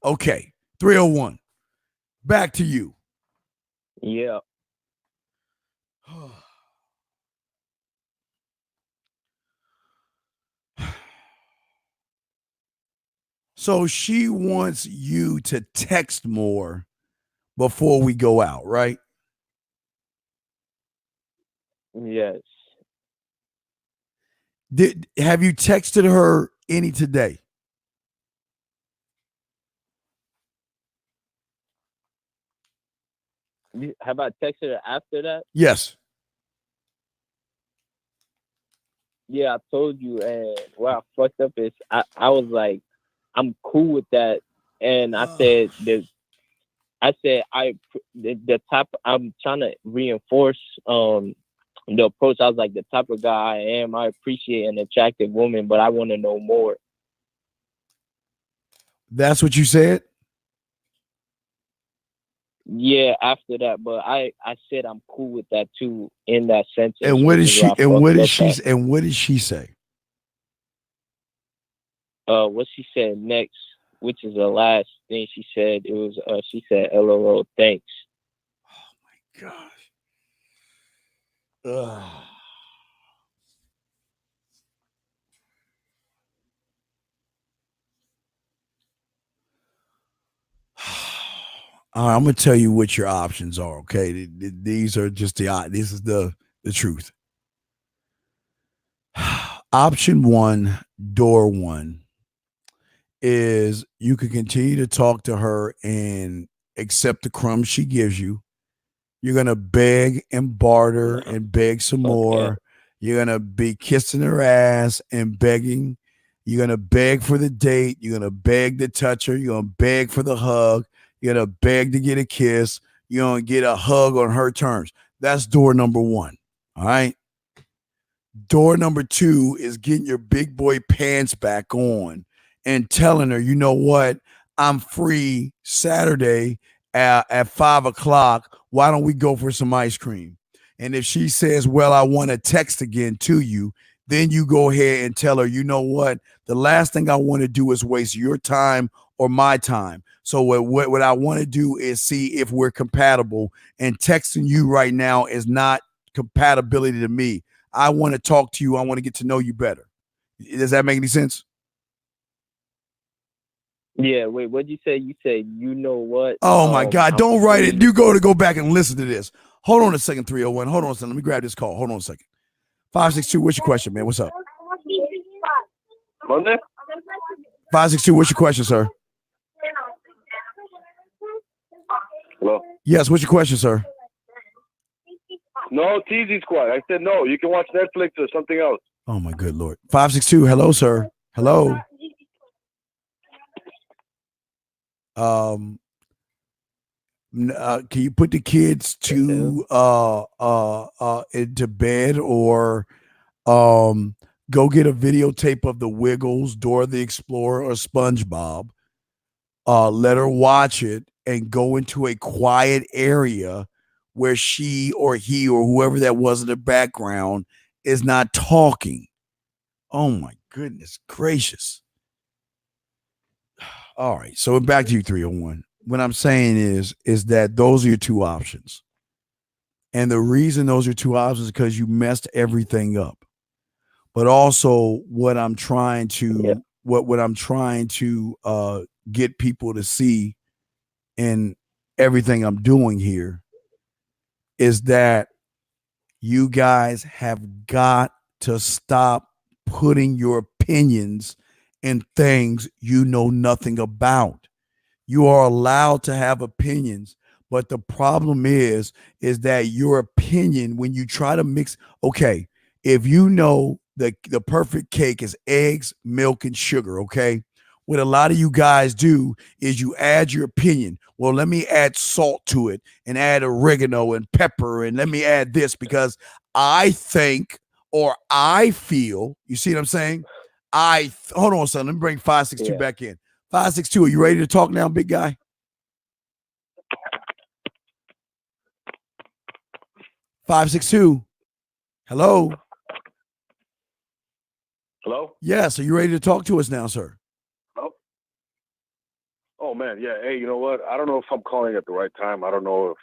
Okay, 301. Back to you. Yeah. So she wants you to text more before we go out, right? Yes. Have you texted her any today? Have I texted her after that? Yes. Yeah, I told you, and what I fucked up is I was like, I'm cool with that, and I said the type I'm trying to reinforce the approach. I was like, the type of guy I am, I appreciate an attractive woman, but I want to know more. That's what you said? Yeah, after that, but I said I'm cool with that too in that sentence. And what did she say? What she said next, which is the last thing she said, it was she said, LOL, thanks. Oh my gosh. All right, I'm gonna tell you what your options are. Okay, these are just this is the truth. Option 1, door 1, is you can continue to talk to her and accept the crumbs she gives you. You're gonna beg and barter and beg some more. You're gonna be kissing her ass and begging. You're gonna beg for the date. You're gonna beg to touch her. You're gonna beg for the hug. You're going to beg to get a kiss. You're going to get a hug on her terms. That's door number 1. All right. Door number 2 is getting your big boy pants back on and telling her, you know what? I'm free Saturday at 5:00. Why don't we go for some ice cream? And if she says, well, I want to text again to you, then you go ahead and tell her, you know what? The last thing I want to do is waste your time or my time. So what I want to do is see if we're compatible, and texting you right now is not compatibility to me. I want to talk to you. I want to get to know you better. Does that make any sense? Yeah, wait, what'd you say? You said, you know what? Oh my God, don't write it. You go back and listen to this. Hold on a second, 301. Hold on a second. Let me grab this call. Hold on a second. 562, what's your question, man? What's up? 562, what's your question, sir? Hello. Yes, what's your question, sir? No, TZ Squad. I said no. You can watch Netflix or something else. Oh my good Lord. 562. Hello, sir. Hello. Can you put the kids to into bed, or go get a videotape of the Wiggles, Dora the Explorer, or SpongeBob? Let her watch it and go into a quiet area where she or he or whoever that was in the background is not talking. Oh my goodness gracious. All right. So back to you, 301. What I'm saying is that those are your two options. And the reason those are two options is because you messed everything up. But also what I'm trying to what I'm trying to get people to see in everything I'm doing here is that you guys have got to stop putting your opinions in things you know nothing about. You are allowed to have opinions, but the problem is that your opinion, when you try to mix, okay, if you know the perfect cake is eggs, milk, and sugar, okay? What a lot of you guys do is you add your opinion. Well, let me add salt to it and add oregano and pepper, and let me add this because I think or I feel. You see what I'm saying? Hold on, son. Let me bring 562 back in. 562, are you ready to talk now, big guy? 562. Hello. Hello? Yes, are you ready to talk to us now, sir? Hello? Oh man, yeah. Hey, you know what? I don't know if I'm calling at the right time. I don't know if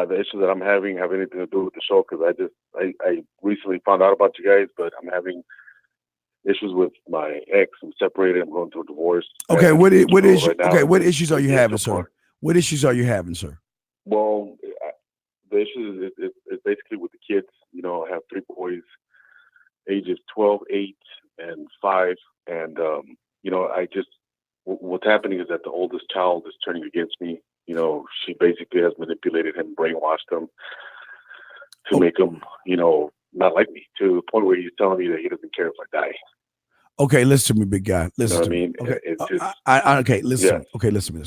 the issues that I'm having have anything to do with the show, because I recently found out about you guys, but I'm having issues with my ex. I'm separated. I'm going through a divorce. Okay, what issues are you having, so sir? What issues are you having, sir? Well, the issue is basically with the kids. You know, I have 3 boys, ages 12, 8, and 5. And, you know, what's happening is that the oldest child is turning against me. You know, she basically has manipulated him, brainwashed him to make him, you know, not like me, to the point where he's telling me that he doesn't care if I die. Okay, listen to me, big guy. Listen to me. Okay, it's just, okay, listen. Yeah. Okay, listen to me.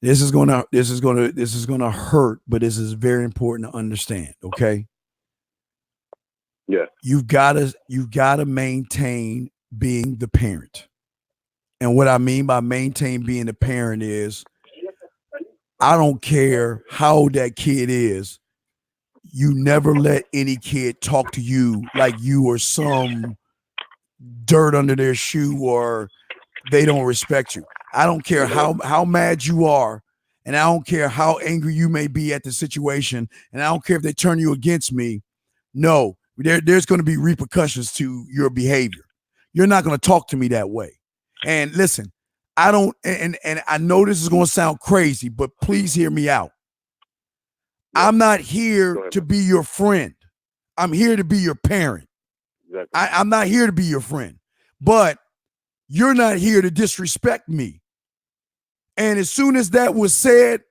This is gonna hurt, but this is very important to understand. Okay. Yeah. You've gotta maintain being the parent, and what I mean by maintain being the parent is, I don't care how old that kid is. You never let any kid talk to you like you are some dirt under their shoe or they don't respect you. I don't care how mad you are, and I don't care how angry you may be at the situation, and I don't care if they turn you against me. No, there's going to be repercussions to your behavior. You're not going to talk to me that way. And listen, I don't, and I know this is going to sound crazy, but please hear me out. Yeah. I'm not here to be your friend. I'm here to be your parent. Exactly. I'm not here to be your friend, but you're not here to disrespect me. And as soon as that was said,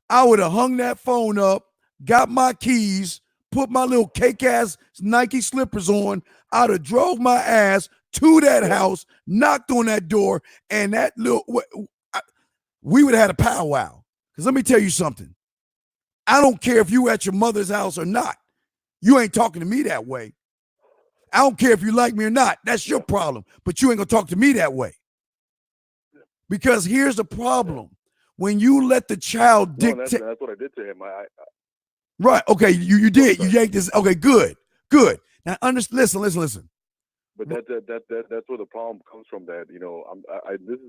I would have hung that phone up, got my keys, put my little cake-ass Nike slippers on. I'd have drove my ass to that house, knocked on that door, and we would have had a powwow. Because let me tell you something. I don't care if you at your mother's house or not. You ain't talking to me that way. I don't care if you like me or not. That's your problem. But you ain't going to talk to me that way. Because here's the problem. When you let the child dictate. That's what I did to him. Right. Okay. You did. You yanked this. Okay. Good. Now, listen. But that's where the problem comes from. That, you know,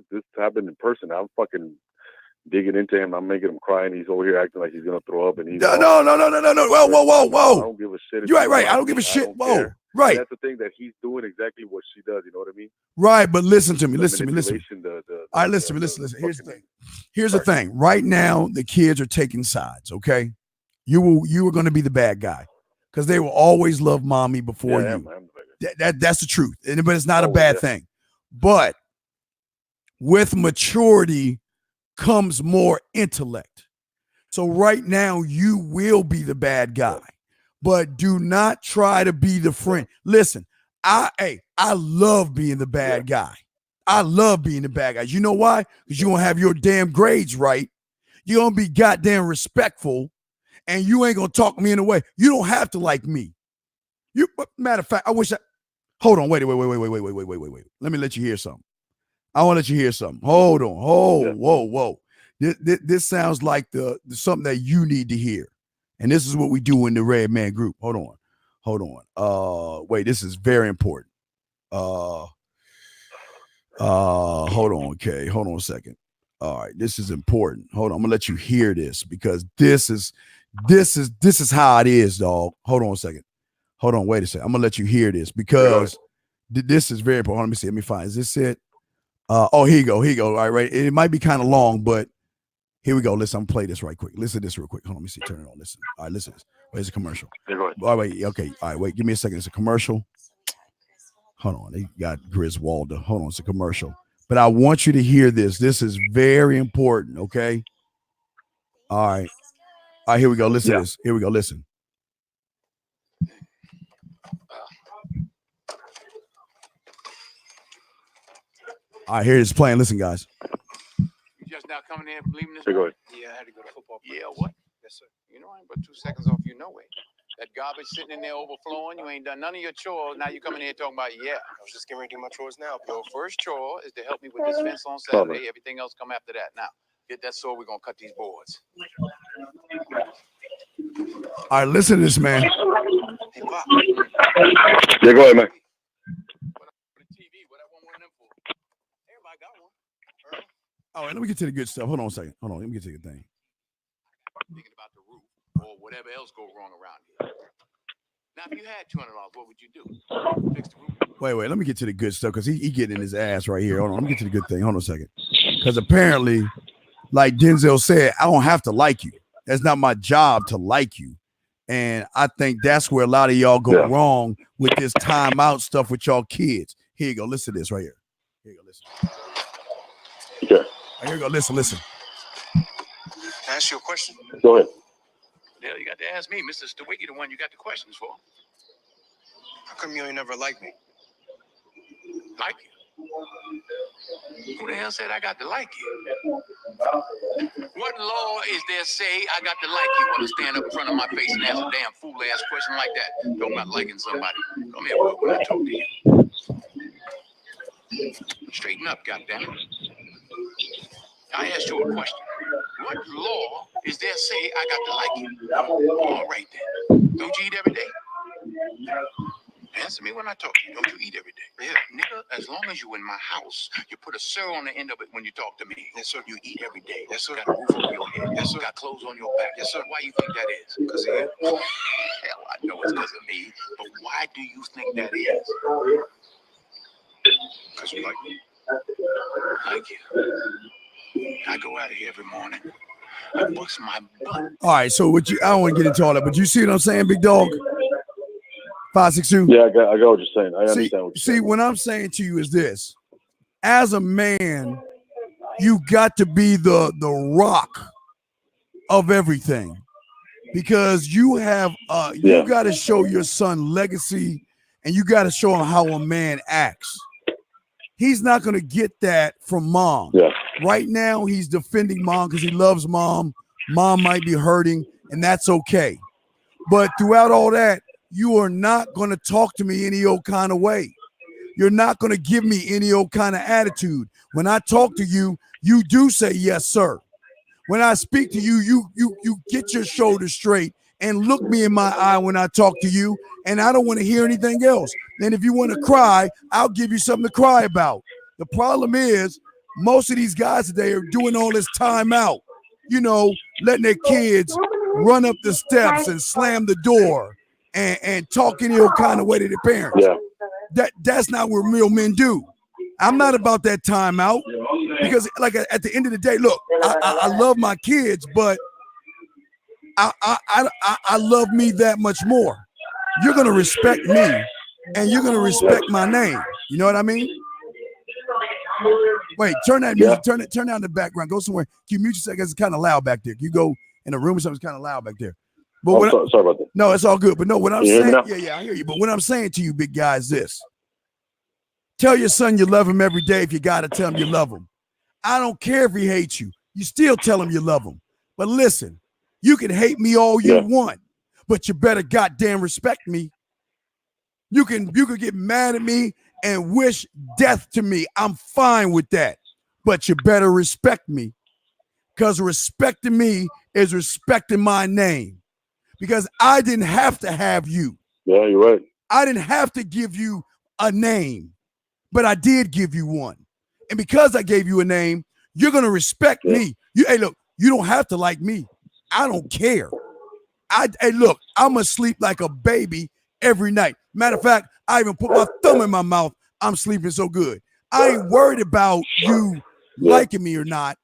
this happened in person. I'm fucking digging into him. I'm making him cry, and he's over here acting like he's gonna throw up. And he's no. Whoa. I don't give a shit. You're right. I don't give a shit. Whoa. Right. And that's the thing, that he's doing exactly what she does. You know what I mean? Right. But listen to me. Listen. All right. Listen. Here's the thing. Here's the thing. Right now, the kids are taking sides. Okay. You were going to be the bad guy because they will always love mommy before you. That's the truth. But it's not a bad thing. But with maturity comes more intellect. So right now, you will be the bad guy, but do not try to be the friend. Listen, I love being the bad guy. I love being the bad guy. You know why? Because you're going to have your damn grades right. You're going to be goddamn respectful, and you ain't going to talk me in a way. You don't have to like me. Matter of fact, I wish hold on, wait. Let me let you hear something. I want to let you hear something. Hold on. Whoa. This sounds like the something that you need to hear. And this is what we do in the Red Man group. Hold on. Wait, this is very important. Hold on, okay. Hold on a second. All right, this is important. Hold on. I'm gonna let you hear this because this is how it is, dog. Hold on a second. Hold on, wait a second. I'm gonna let you hear this because this is very important. Let me see. Let me find. Is this it? Here you go. All right. It might be kind of long, but here we go. Listen, I'm gonna play this right quick. Listen to this real quick. Hold on, let me see. Turn it on. Listen. All right, listen to this. Wait, it's a commercial. All right, okay. All right, wait. Give me a second. It's a commercial. Hold on. They got Griswolda. Hold on. It's a commercial. But I want you to hear this. This is very important. Okay. All right. All right. Here we go. Listen to this. Here we go. Listen. All right. Here it is playing. Listen, guys. You just now coming in leaving this? Go ahead. Yeah, I had to go to football practice. Yeah, what? Yes, sir. You know, I ain't but 2 seconds off you no way. That garbage sitting in there overflowing. You ain't done none of your chores. Now you coming here talking about, I was just getting ready to do my chores now. Your first chore is to help me with this fence on Saturday. Everything else come after that. Now, get that saw. We're going to cut these boards. All right, listen to this, man. Hey, Pop. Yeah, go ahead, man. For the TV, what I want one of them for? Everybody got one. All right, let me get to the good stuff. Hold on a second. Hold on. Let me get to the thing. Thinking about the roof or whatever else go wrong around here. Now, if you had $200, what would you do? Fix the roof. Wait. Let me get to the good stuff because he getting his ass right here. Hold on. Let me get to the good thing. Hold on a second. Because apparently, like Denzel said, I don't have to like you. That's not my job to like you. And I think that's where a lot of y'all go wrong with this timeout stuff with y'all kids. Here you go. Listen to this right here. Here you go. Listen. Okay. Right, here you go. Listen. Can I ask you a question? Go ahead. Hell, you got to ask me, Mr. Stewicki, the one you got the questions for. How come you ain't never liked me? Like you? Who the hell said I got to like you? What law is there say I got to like you? Want to stand up in front of my face and ask a damn fool-ass question like that? Talking about liking somebody. Come here, boy, when I talk to you. Straighten up, goddammit. I asked you a question. What law is there say I got to like you? All right, then. Don't you eat every day? Answer me when I talk to you. Don't you eat every day? Yeah, nigga, as long as you in my house, you put a sir on the end of it when you talk to me. Yes, sir. You eat every day. Yes, sir. Got a roof over your head. Yes, sir. Got clothes on your back. Yes, sir. Why you think that is? Because of you. Hell, I know it's because of me. But why do you think that is? Because you like me. Like you. I go out of here every morning. I bust my butt. All right, so I don't want to get into all that, but you see what I'm saying, big dog? 562. Yeah, I got what you're saying. I understand what you're saying. See, what I'm saying to you is this: as a man, you got to be the rock of everything, because you have you got to show your son legacy, and you got to show him how a man acts. He's not going to get that from mom. Yeah. Right now, he's defending mom because he loves mom. Mom might be hurting, and that's okay. But throughout all that, you are not going to talk to me any old kind of way. You're not going to give me any old kind of attitude. When I talk to you, you do say yes, sir. When I speak to you, you get your shoulders straight and look me in my eye when I talk to you, and I don't want to hear anything else. And if you want to cry, I'll give you something to cry about. The problem is most of these guys today are doing all this time out, letting their kids run up the steps and slam the door and talk any old kind of way to their parents. Yeah. That's not what real men do. I'm not about that time out, because like at the end of the day, look, I love my kids, but I love me that much more. You're gonna respect me, and you're gonna respect my name. You know what I mean? Wait, turn that music, turn down the background. Go somewhere. Can you mute yourself? It's kind of loud back there. You go in the room or something. It's kind of loud back there. But sorry about that. No, it's all good. But no, what I'm saying, yeah, I hear you. But what I'm saying to you, big guy, is this: tell your son you love him every day. If you gotta tell him you love him, I don't care if he hates you. You still tell him you love him. But listen, you can hate me all you want, but you better goddamn respect me. You can get mad at me and wish death to me. I'm fine with that. But you better respect me. Because respecting me is respecting my name. Because I didn't have to have you. Yeah, you're right. I didn't have to give you a name, but I did give you one. And because I gave you a name, you're going to respect me. Hey, look, you don't have to like me. I don't care. Hey, look, I'm going to sleep like a baby every night. Matter of fact, I even put my thumb in my mouth. I'm sleeping so good. I ain't worried about you liking me or not.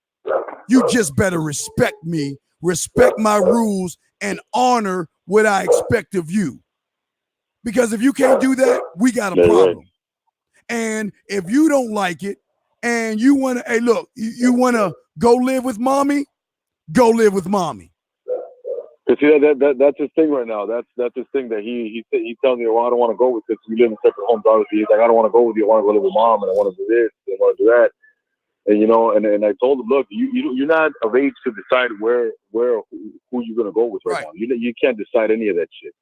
You just better respect me, respect my rules, and honor what I expect of you. Because if you can't do that, we got a problem. Right. And if you don't like it and you want to, hey, look, you want to go live with mommy, go live with mommy. Cause see that's his thing right now. That's his thing that he tells me, well, I don't want to go with this. We live in separate homes. Obviously, he's like, I don't want to go with you. I want to go live with mom, and I want to do this, and I want to do that. And you know, and I told him, look, you're not of age to decide who you're gonna go with right now. You can't decide any of that shit.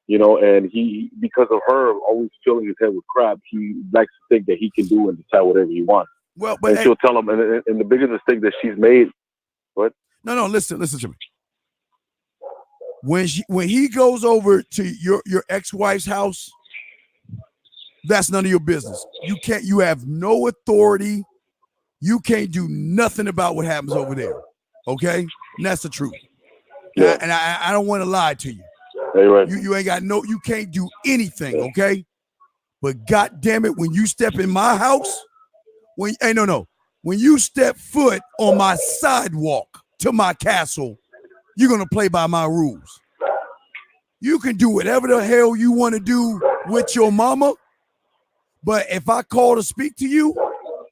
You know, and he because of her always filling his head with crap, he likes to think that he can do and decide whatever he wants. Well, but she'll tell him, and the biggest mistake that she's made. What? No, listen to me. When he goes over to your ex-wife's house, that's none of your business. You have no authority. You can't do nothing about what happens over there. Okay? And that's the truth. Yeah. And I don't want to lie to you. Hey, right. You ain't got you can't do anything, okay? But God damn it, when you step in my house, when you step foot on my sidewalk to my castle, you're gonna play by my rules. You can do whatever the hell you want to do with your mama, but if I call to speak to you,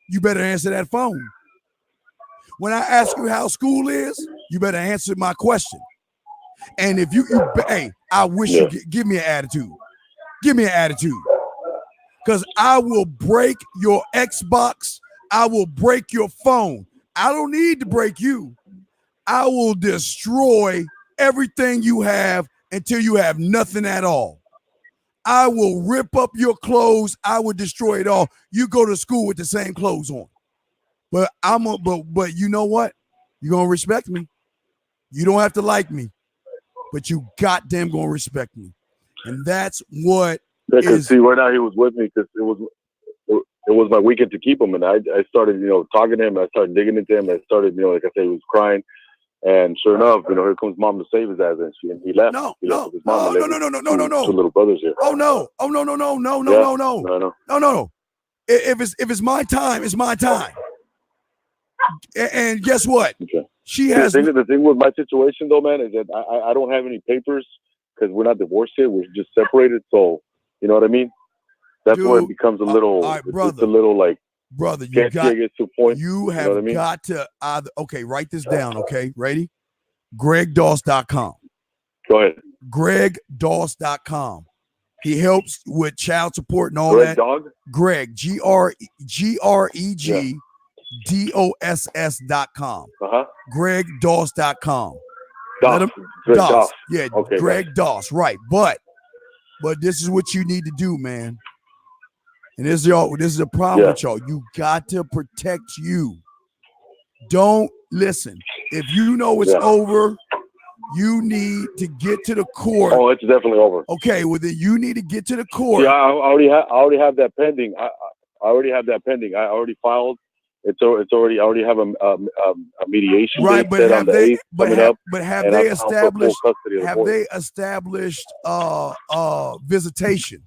you better answer that phone. When I ask you how school is, you better answer my question. And if I wish you give me an attitude. Give me an attitude. Because I will break your Xbox. I will break your phone. I don't need to break you. I will destroy everything you have until you have nothing at all. I will rip up your clothes. I will destroy it all. You go to school with the same clothes on. But but you know what? You're gonna respect me. You don't have to like me, but you goddamn gonna respect me. And that's what see, right now he was with me because it was my weekend to keep him, and I started, talking to him. I started digging into him. I started, like I said, he was crying. And sure enough, here comes mom to save his ass, and he left. No. Two little brothers here. No. If it's my time, it's my time. And guess what? Okay. She has. The thing with my situation, though, man, is that I don't have any papers because we're not divorced yet. We're just separated. So, you know what I mean? That's where it becomes a little. Right, brother. It's a little like. Brother, you have got to either. Okay, write this down. Okay, ready? GregDoss.com. Go ahead. GregDoss.com. He helps with child support and all Greg that. Dog? Greg, GregDoss.com. GregDoss.com. Doss. Yeah, okay, Greg Doss. Right, but this is what you need to do, man. And this is a problem with y'all. You got to protect you. Don't listen. If you know it's over, you need to get to the court. Oh, it's definitely over. Okay, well then you need to get to the court. Yeah, I already have that pending. I already have that pending. I already filed. It's already. I already have a mediation. Right, but have they? Have they established visitation?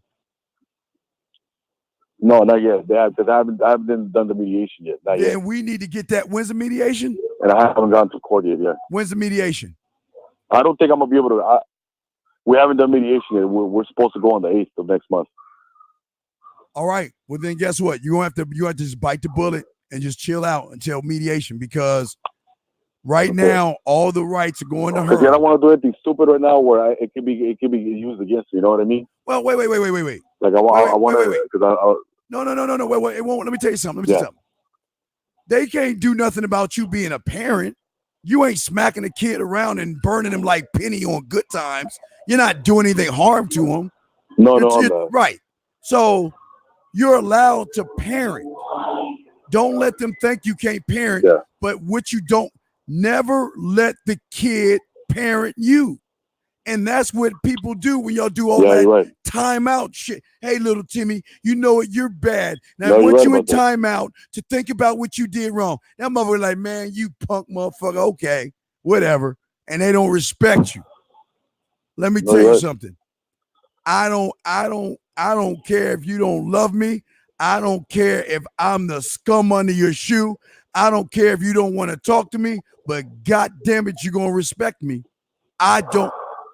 No, not yet. They have, because I haven't done the mediation yet. Not yet. Then we need to get that. When's the mediation? And I haven't gone to court yet. When's the mediation? I don't think I'm gonna be able to. We haven't done mediation yet. We're supposed to go on the 8th of next month. All right. Well, then guess what? You have to just bite the bullet and just chill out until mediation, because Right now, all the rights are going to her. I don't want to do anything stupid right now where it could be used against me. You know what I mean? Well, wait. Like I want to, because No. Wait. It won't. Let me tell you something. They can't do nothing about you being a parent. You ain't smacking a kid around and burning him like Penny on Good Times. You're not doing anything harm to him. No. Right. So you're allowed to parent. Don't let them think you can't parent. Yeah. But what you don't, never let the kid parent you. And that's what people do when y'all do all that timeout shit. Hey, little Timmy, you know what? You're bad. Now, I want you in timeout to think about what you did wrong. That mother like, man, you punk motherfucker. Okay, whatever. And they don't respect you. Let me tell you something. I don't care if you don't love me. I don't care if I'm the scum under your shoe. I don't care if you don't want to talk to me, but God damn it, you're going to respect me. I don't.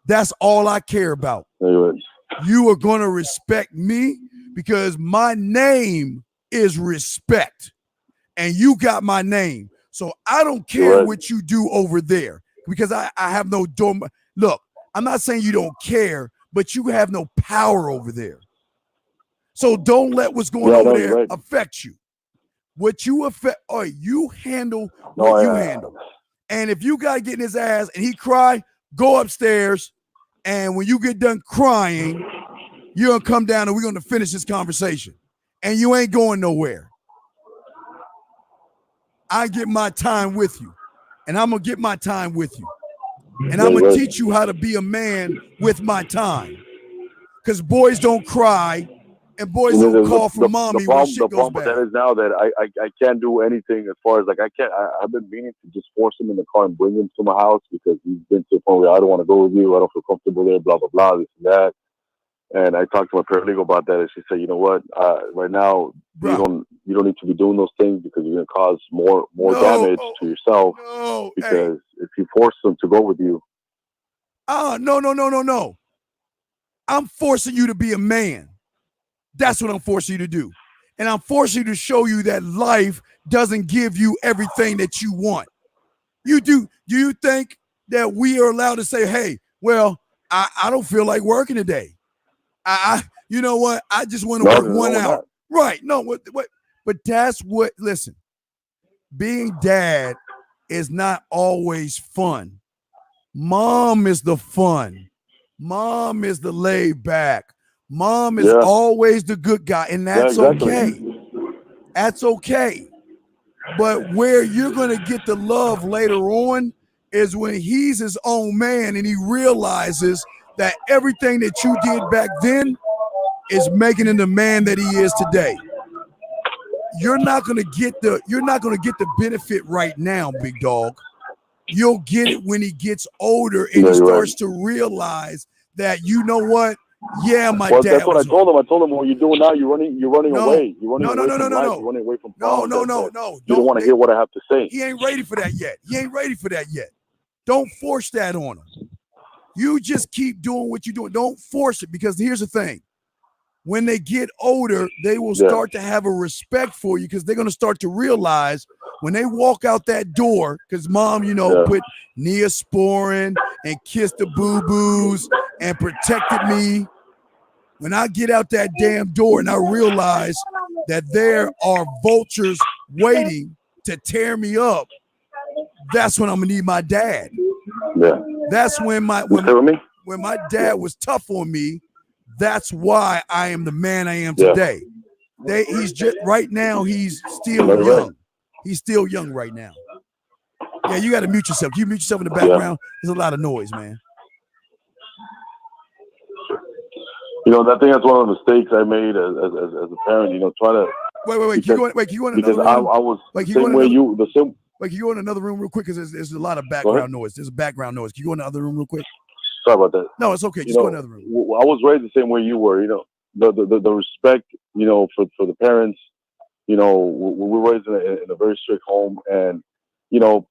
That's all I care about. You are going to respect me because my name is respect. And you got my name. So I don't care what you do over there because I have no door. Look, I'm not saying you don't care, but you have no power over there. So don't let what's going over there affect you. What you affect, or you handle what you handle. And if you got to get in his ass and he cry, go upstairs. And when you get done crying, you're going to come down and we're going to finish this conversation. And you ain't going nowhere. I get my time with you. And I'm going to get my time with you. And I'm going to teach you how to be a man with my time. Because boys don't cry. And boys don't call for mommy when shit goes bad. The problem with that is now that I can't do anything as far as like I've been meaning to just force him in the car and bring him to my house because he's been to the point where I don't want to go with you. I don't feel comfortable there, blah, blah, blah, this and that. And I talked to my paralegal about that and she said, you know what, right now you don't need to be doing those things because you're going to cause more damage to yourself because if you force them to go with you. No. I'm forcing you to be a man. That's what I'm forcing you to do. And I'm forcing you to show you that life doesn't give you everything that you want. You do. Do you think that we are allowed to say, hey, well, I don't feel like working today. You know what? I just want to work 1 hour. Right. No, what? But that's what, listen, being dad is not always fun. Mom is the fun. Mom is the laid back. Mom is always the good guy, and that's okay. That's okay. But where you're going to get the love later on is when he's his own man and he realizes that everything that you did back then is making him the man that he is today. You're not going to get the benefit right now, big dog. You'll get it when he gets older and he starts to realize that, you know what? Yeah, my dad. That's what I told him. I told him, what you're doing now, you're running away. You're running away from life. You're running away from problems. No. You don't want to hear what I have to say. He ain't ready for that yet. Don't force that on him. You just keep doing what you're doing. Don't force it, because here's the thing. When they get older, they will start to have a respect for you because they're going to start to realize when they walk out that door, because mom, put Neosporin and kissed the boo-boos and protected me. When I get out that damn door and I realize that there are vultures waiting to tear me up, that's when I'm going to need my dad. Yeah. That's when my dad was tough on me. That's why I am the man I am today. He's just right now. He's still young. He's still young right now. Yeah, you got to mute yourself. You mute yourself in the background. There's a lot of noise, man. I think that's one of the mistakes I made as a parent. Try to wait. Can you go in another room? I was the same way you. Wait, can you go in another room real quick? Because there's a lot of background noise. There's a background noise. Can you go in the other room real quick? Sorry about that. No, it's okay. Just go in another room. I was raised the same way you were. The respect, for the parents. We were raised in a very strict home, and you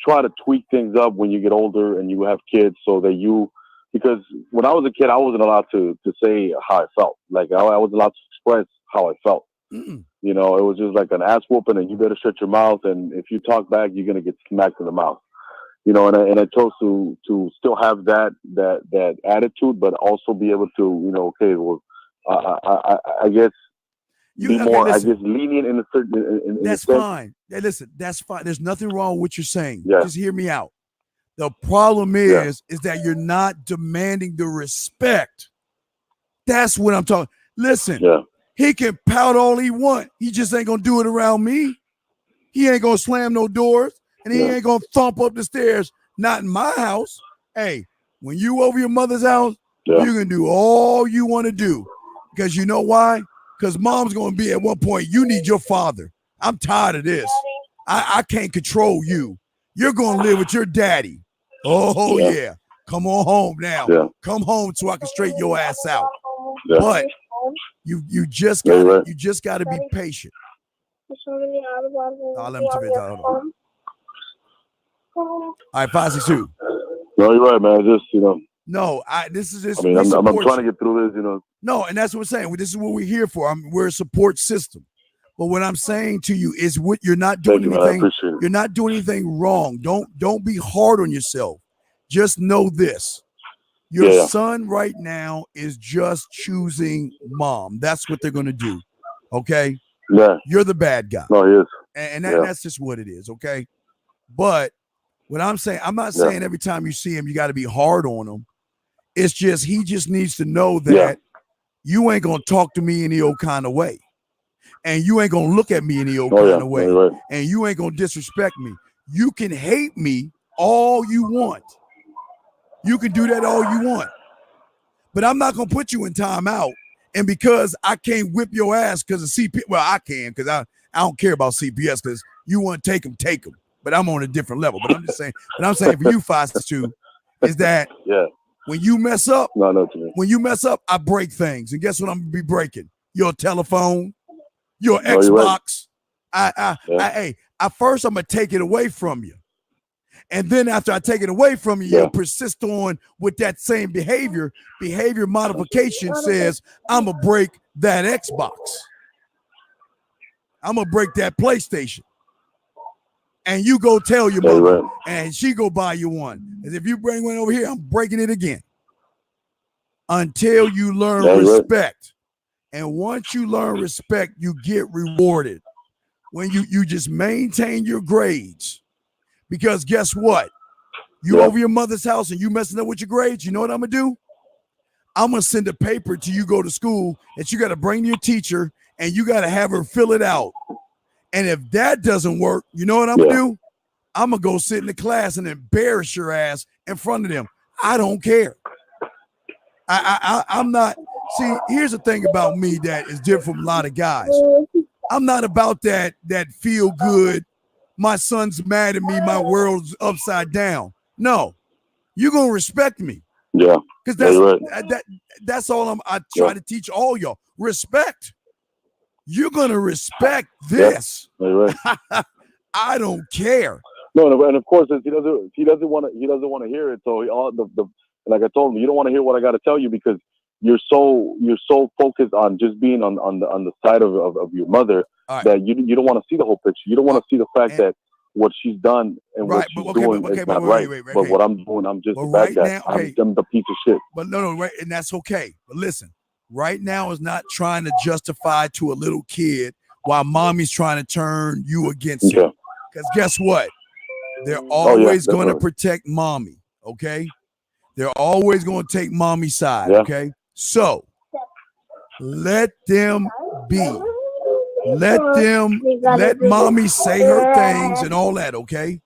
try to tweak things up when you get older and you have kids, so that because when I was a kid, I wasn't allowed to say how I felt. Like I wasn't allowed to express how I felt. Mm-mm. You know, it was just like an ass whooping, and you better shut your mouth. And if you talk back, you're gonna get smacked in the mouth. You know, and I chose to still have that attitude, but also be able to, you know, okay, well, I guess be more, listen, I guess, lenient in a certain. In that's a sense. fine. Hey, listen, that's fine. There's nothing wrong with what you're saying. Yeah. Just hear me out. The problem Yeah. is that you're not demanding the respect. That's what I'm talking. Listen, Yeah. he can pout all he want. He just ain't gonna do it around me. He ain't gonna slam no doors. And he ain't gonna thump up the stairs. Not in my house. Hey, when you over your mother's house, you can do all you want to do. Because you know why? Because mom's gonna be at one point, you need your father. I'm tired of this. I can't control you. You're gonna live with your daddy. Oh yeah. Come on home now. Yeah. Come home so I can straighten your ass out. Yeah. But you just gotta be patient. Let me tell you, hold on. All right, 562. No, you're right, man. Just, you know. No, this is just. I mean, I'm trying to get through this, you know. No, and that's what we're saying. This is what we're here for. We're a support system. But what I'm saying to you is, what you're not doing anything. You're not doing anything wrong. Don't be hard on yourself. Just know this: your son right now is just choosing mom. That's what they're going to do. Okay. Yeah. You're the bad guy. No, he is. And that's just what it is. Okay. But what I'm saying, I'm not saying every time you see him, you got to be hard on him. It's just, he just needs to know that you ain't going to talk to me any old kind of way. And you ain't going to look at me any old kind of way. Right. And you ain't going to disrespect me. You can hate me all you want. You can do that all you want. But I'm not going to put you in timeout. And because I can't whip your ass because of CPS, well, I can because I don't care about CPS because you want to take them. But I'm on a different level. But I'm just saying, for you, 562, is that when you mess up, I break things. And guess what I'm gonna be breaking? Your telephone, your Xbox. Right. First I'm gonna take it away from you. And then after I take it away from you, you'll persist on with that same behavior. Behavior modification says I'm gonna break that Xbox. I'm gonna break that PlayStation. And you go tell your mother, and she go buy you one. As if you bring one over here, I'm breaking it again. Until you learn respect. And once you learn respect, you get rewarded. When you just maintain your grades. Because guess what? You over your mother's house and you messing up with your grades, you know what I'm going to do? I'm going to send a paper to you go to school that you got to bring to your teacher and you got to have her fill it out. And if that doesn't work, you know what I'm going to do? I'm going to go sit in the class and embarrass your ass in front of them. I don't care. I'm not. See, here's the thing about me that is different from a lot of guys. I'm not about that feel good. My son's mad at me. My world's upside down. No, you're going to respect me. Yeah. Because that's all I try to teach all y'all. Respect. You're going to respect this. I don't care. No, and of course he doesn't want to hear it. So like I told him, you don't want to hear what I got to tell you because you're so focused on just being on the side of your mother that you don't want to see the whole picture. You don't want to see the fact that what she's done and what she's doing is not right. But what I'm doing, I'm just the bad guy. I'm the piece of shit. But no, right, and that's okay. But listen, right now is not trying to justify to a little kid while mommy's trying to turn you against him. Because guess what? They're always going to protect mommy, okay? They're always going to take mommy's side, okay? So let them be. Let mommy say her things and all that, okay?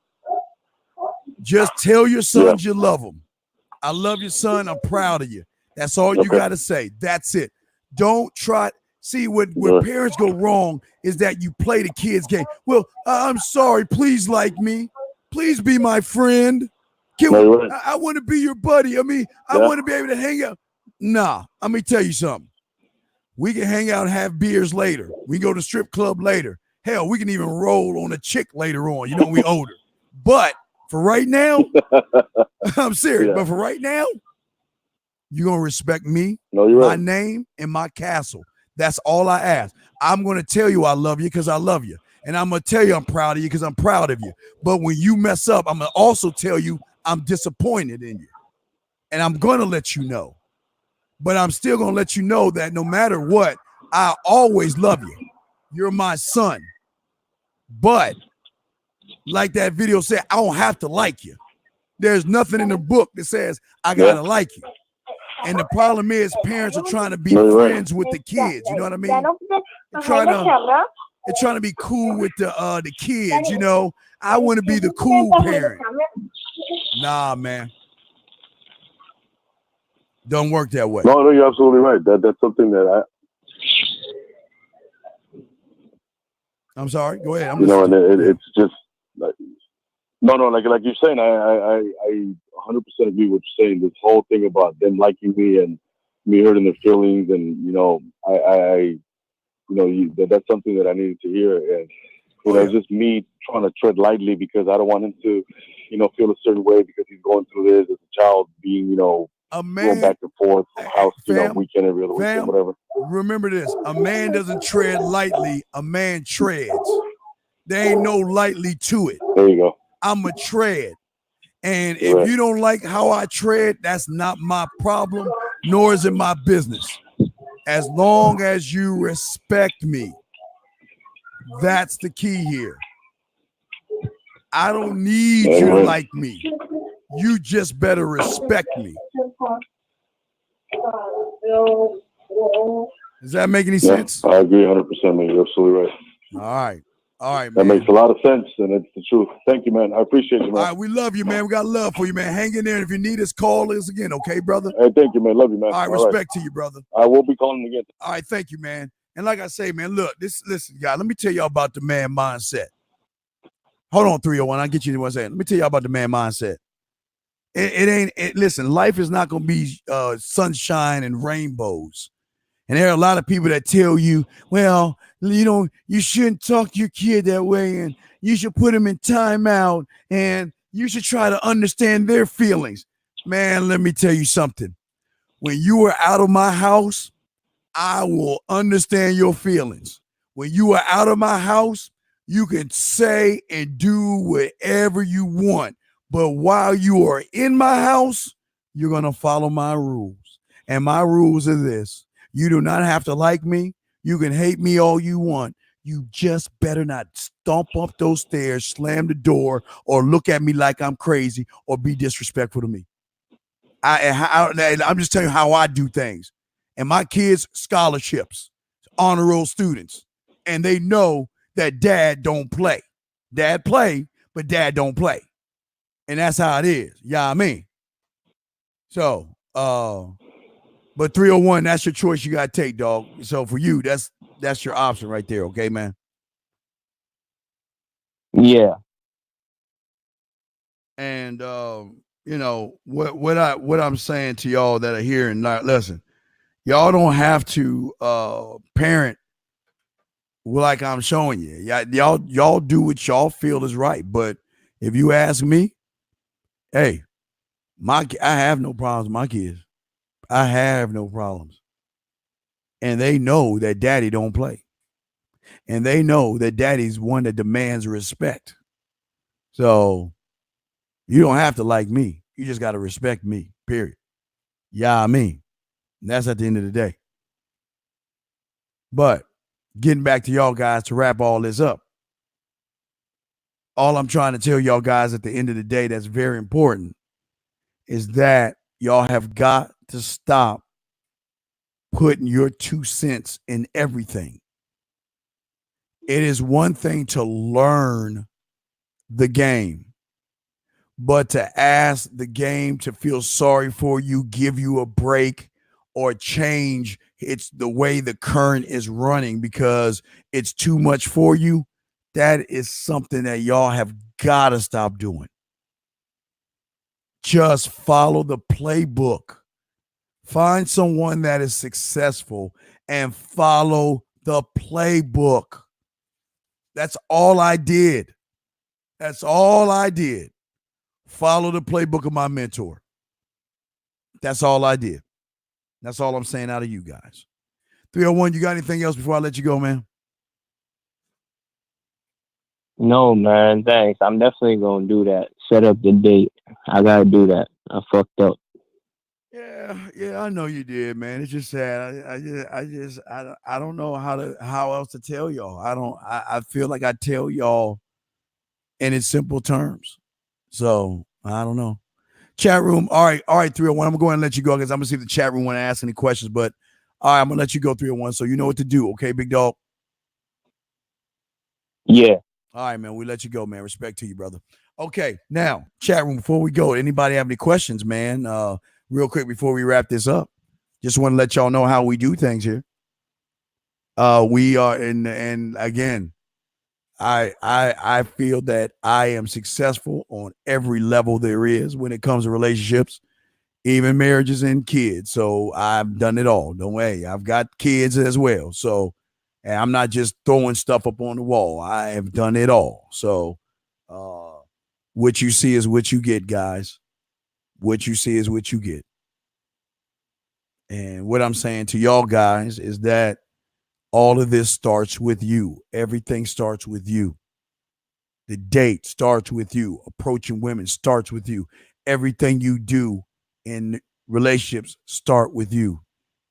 Just tell your sons you love them. I love your son. I'm proud of you. That's all you got to say. That's it. Don't try. See, what parents go wrong is that you play the kids' game. Well, I'm sorry. Please like me. Please be my friend. I want to be your buddy. I mean, I want to be able to hang out. Nah, let me tell you something. We can hang out and have beers later. We can go to the strip club later. Hell, we can even roll on a chick later on. You know, we older. But for right now, I'm serious. But for right now, you're going to respect me, my name, and my castle. That's all I ask. I'm going to tell you I love you because I love you. And I'm going to tell you I'm proud of you because I'm proud of you. But when you mess up, I'm going to also tell you I'm disappointed in you. And I'm going to let you know. But I'm still going to let you know that no matter what, I always love you. You're my son. But like that video said, I don't have to like you. There's nothing in the book that says I got to like you. And the problem is parents are trying to be friends with the kids. You know what I mean? They're trying to be cool with the kids, you know. I want to be the cool parent. Nah, man. Don't work that way. No, you're absolutely right. That's something that I'm sorry. Go ahead. It's just like, like you're saying, I 100% agree with what you're saying. This whole thing about them liking me and me hurting their feelings, and that's something that I needed to hear, and it's just me trying to tread lightly because I don't want him to, feel a certain way because he's going through this as a child, being, a man going back and forth from house, weekend every other weekend, whatever. Remember this: a man doesn't tread lightly. A man treads. There ain't no lightly to it. There you go. I'm a tread. And if you don't like how I tread, that's not my problem, nor is it my business. As long as you respect me, that's the key here. I don't need you to like me. You just better respect me. Does that make any sense? I agree 100%, man. You're absolutely right. All right, man. That makes a lot of sense, and it's the truth. Thank you, man. I appreciate you, man. All right, we love you, man. We got love for you, man. Hang in there. And if you need us, call us again, okay, brother? Hey, thank you, man. Love you, man. All right, respect to you, brother. I will be calling again. All right, thank you, man. And like I say, man, look, listen, guys, let me tell y'all about the man mindset. Hold on, 301. I'll get you to one second. Let me tell y'all about the man mindset. Listen, life is not going to be sunshine and rainbows. And there are a lot of people that tell you, well, you shouldn't talk to your kid that way, and you should put him in timeout, and you should try to understand their feelings. Man, let me tell you something. When you are out of my house, I will understand your feelings. When you are out of my house, you can say and do whatever you want. But while you are in my house, you're going to follow my rules. And my rules are this. You do not have to like me. You can hate me all you want. You just better not stomp up those stairs, slam the door, or look at me like I'm crazy or be disrespectful to me. I'm just telling you how I do things. And my kids, scholarships, honor roll students. And they know that dad don't play. Dad play, but dad don't play. And that's how it is. Yeah, I mean. So, but 301, that's your choice you got to take, dog. So for you, that's your option right there. Okay, man? Yeah. And, what I'm saying to y'all that are here and not listen, y'all don't have to parent like I'm showing you. Y'all do what y'all feel is right. But if you ask me, hey, I have no problems with my kids. I have no problems. And they know that daddy don't play. And they know that daddy's one that demands respect. So you don't have to like me. You just got to respect me, period. Yeah, I mean, that's at the end of the day. But getting back to y'all guys to wrap all this up. All I'm trying to tell y'all guys at the end of the day that's very important is that y'all have got to stop putting your 2 cents in everything. It is one thing to learn the game, but to ask the game to feel sorry for you, give you a break, or change the way the current is running because it's too much for you, that is something that y'all have got to stop doing. Just follow the playbook. Find someone that is successful and follow the playbook. That's all I did. That's all I did. Follow the playbook of my mentor. That's all I did. That's all I'm saying out of you guys. 301, you got anything else before I let you go, man? No, man, thanks. I'm definitely gonna do that. Set up the date. I gotta do that. I fucked up. Yeah, I know you did, man. It's just sad. I don't know how else to tell y'all. I feel like I tell y'all in its simple terms. So I don't know. Chat room. All right, 301. I'm gonna go ahead and let you go because I'm gonna see if the chat room want to ask any questions. But all right, I'm gonna let you go 301. So you know what to do, okay, big dog? Yeah. All right, man. We let you go, man. Respect to you, brother. Okay, now, chat room, before we go, anybody have any questions, man? Real quick before we wrap this up. Just want to let y'all know how we do things here. We are and again, I feel that I am successful on every level there is when it comes to relationships, even marriages and kids. So I've done it all. Don't worry. I've got kids as well. So and I'm not just throwing stuff up on the wall. I have done it all. So what you see is what you get, guys. What you see is what you get. And what I'm saying to y'all guys is that all of this starts with you. Everything starts with you. The date starts with you. Approaching women starts with you. Everything you do in relationships start with you.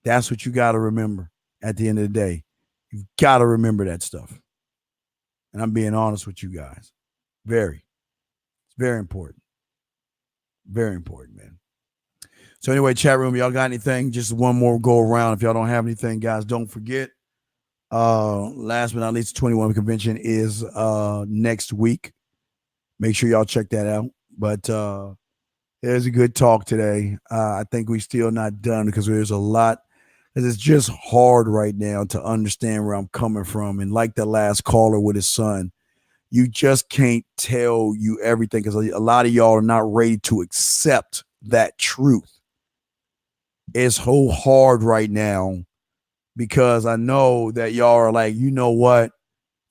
That's what you got to remember at the end of the day. You've got to remember that stuff. And I'm being honest with you guys. It's very important. Very important, man. So anyway, chat room, y'all got anything? Just one more go around. If y'all don't have anything, guys, don't forget. Last but not least, the 21 convention is next week. Make sure y'all check that out. But there's a good talk today. I think we still not done because there's a lot. It's just hard right now to understand where I'm coming from. And like the last caller with his son, you just can't tell you everything because a lot of y'all are not ready to accept that truth. It's so hard right now because I know that y'all are like, you know what?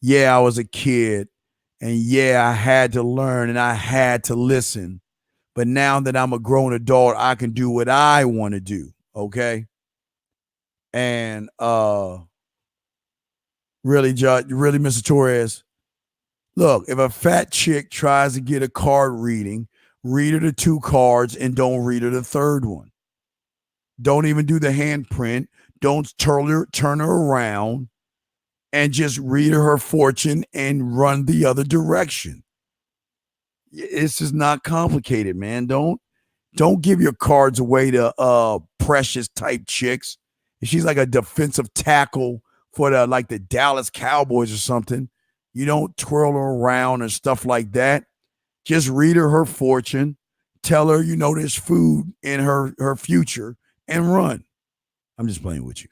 Yeah, I was a kid and yeah, I had to learn and I had to listen. But now that I'm a grown adult, I can do what I want to do. Okay. And really, Mr. Torres, look, if a fat chick tries to get a card reading, read her the 2 cards and don't read her the 3rd one. Don't even do the handprint. Don't turn her around and just read her fortune and run the other direction. It's just not complicated, man. Don't give your cards away to precious type chicks. If she's like a defensive tackle for the Dallas Cowboys or something, you don't twirl her around and stuff like that. Just read her fortune, tell her there's food in her future, and run. I'm just playing with you.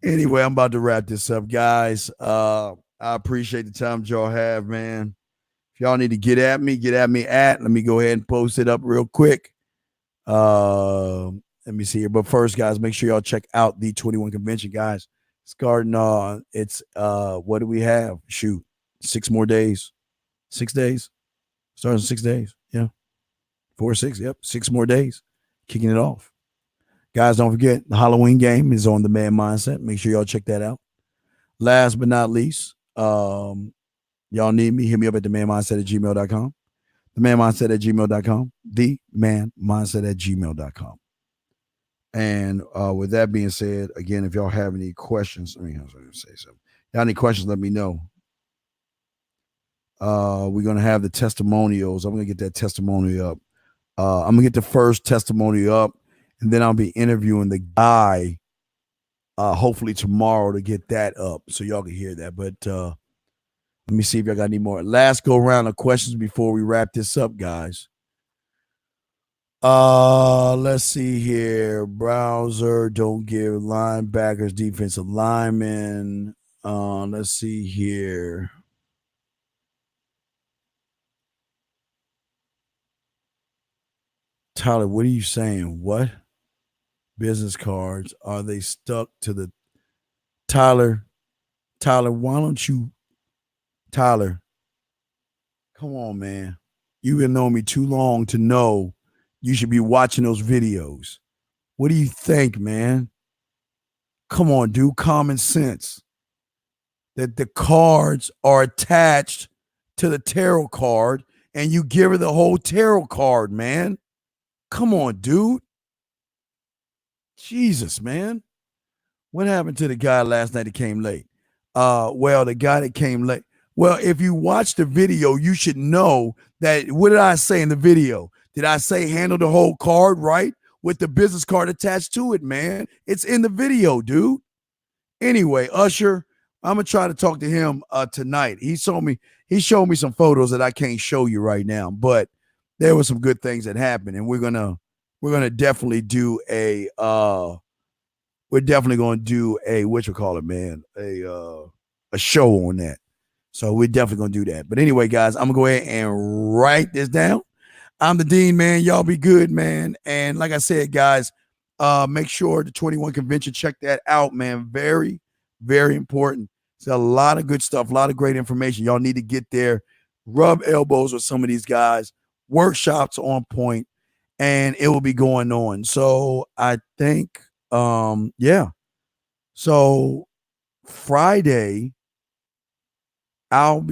Anyway, I'm about to wrap this up, guys. I appreciate the time y'all have, man. If y'all need to get at me at. Let me go ahead and post it up real quick. Let me see here. But first, guys, make sure y'all check out the 21 convention, guys. Starting it's what do we have? Shoot, 6 more days. 6 days. Starting 6 days. Yeah. 4 6. Yep. 6 more days. Kicking it off. Guys, don't forget the Halloween game is on the Man Mindset. Make sure y'all check that out. Last but not least, y'all need me, hit me up at themanmindset@gmail.com. Themanmindset@gmail.com. Themanmindset@gmail.com. And with that being said, again, if y'all have any questions, I was going to say something. Y'all any questions, let me know. We're going to have the testimonials. I'm going to get that testimony up. I'm going to get the first testimony up, and then I'll be interviewing the guy hopefully tomorrow to get that up so y'all can hear that. But let me see if y'all got any more. Last go round of questions before we wrap this up, guys. Let's see here. Browser, don't give linebackers, defensive linemen. Let's see here. Tyler, what are you saying? What? Business cards, are they stuck to the Tyler, why don't you Tyler? Come on, man. You've been knowing me too long to know You should be watching those videos. What do you think, man? Come on, dude. Common sense. That the cards are attached to the tarot card and you give her the whole tarot card, man. Come on, dude. Jesus, man. What happened to the guy last night that came late? Well, the guy that came late. Well, if you watch the video, you should know that. What did I say in the video? Did I say handle the whole card right with the business card attached to it, man? It's in the video, dude. Anyway, Usher, I'm gonna try to talk to him tonight. He showed me some photos that I can't show you right now, but there were some good things that happened, and we're gonna definitely do a what you call it, man, a show on that. So we're definitely gonna do that. But anyway, guys, I'm gonna go ahead and write this down. I'm the Dean, man. Y'all be good, man. And like I said, guys, make sure the 21 convention, check that out, man. Very, very important. It's a lot of good stuff, a lot of great information. Y'all need to get there, rub elbows with some of these guys, workshops on point, and it will be going on. So I think, yeah. So Friday, I'm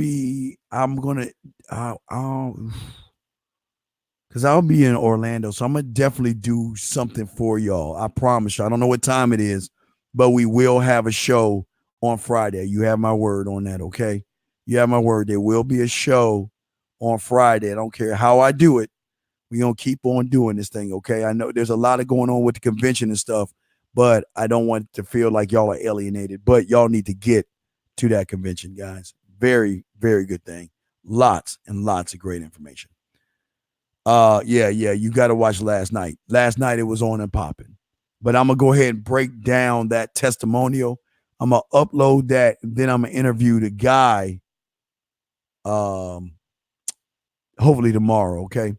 gonna, because I'll be in Orlando. So I'm going to definitely do something for y'all. I promise you. I don't know what time it is, but we will have a show on Friday. You have my word on that, okay? You have my word. There will be a show on Friday. I don't care how I do it. We're going to keep on doing this thing, okay? I know there's a lot of going on with the convention and stuff, but I don't want it to feel like y'all are alienated. But y'all need to get to that convention, guys. Very, very good thing. Lots and lots of great information. Yeah, you got to watch last night. Last night it was on and popping. But I'm going to go ahead and break down that testimonial. I'm going to upload that, and then I'm going to interview the guy hopefully tomorrow, okay?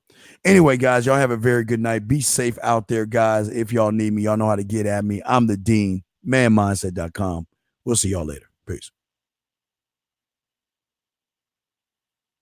Anyway, guys, y'all have a very good night. Be safe out there, guys. If y'all need me, y'all know how to get at me. I'm the Dean, manmindset.com. We'll see y'all later. Peace.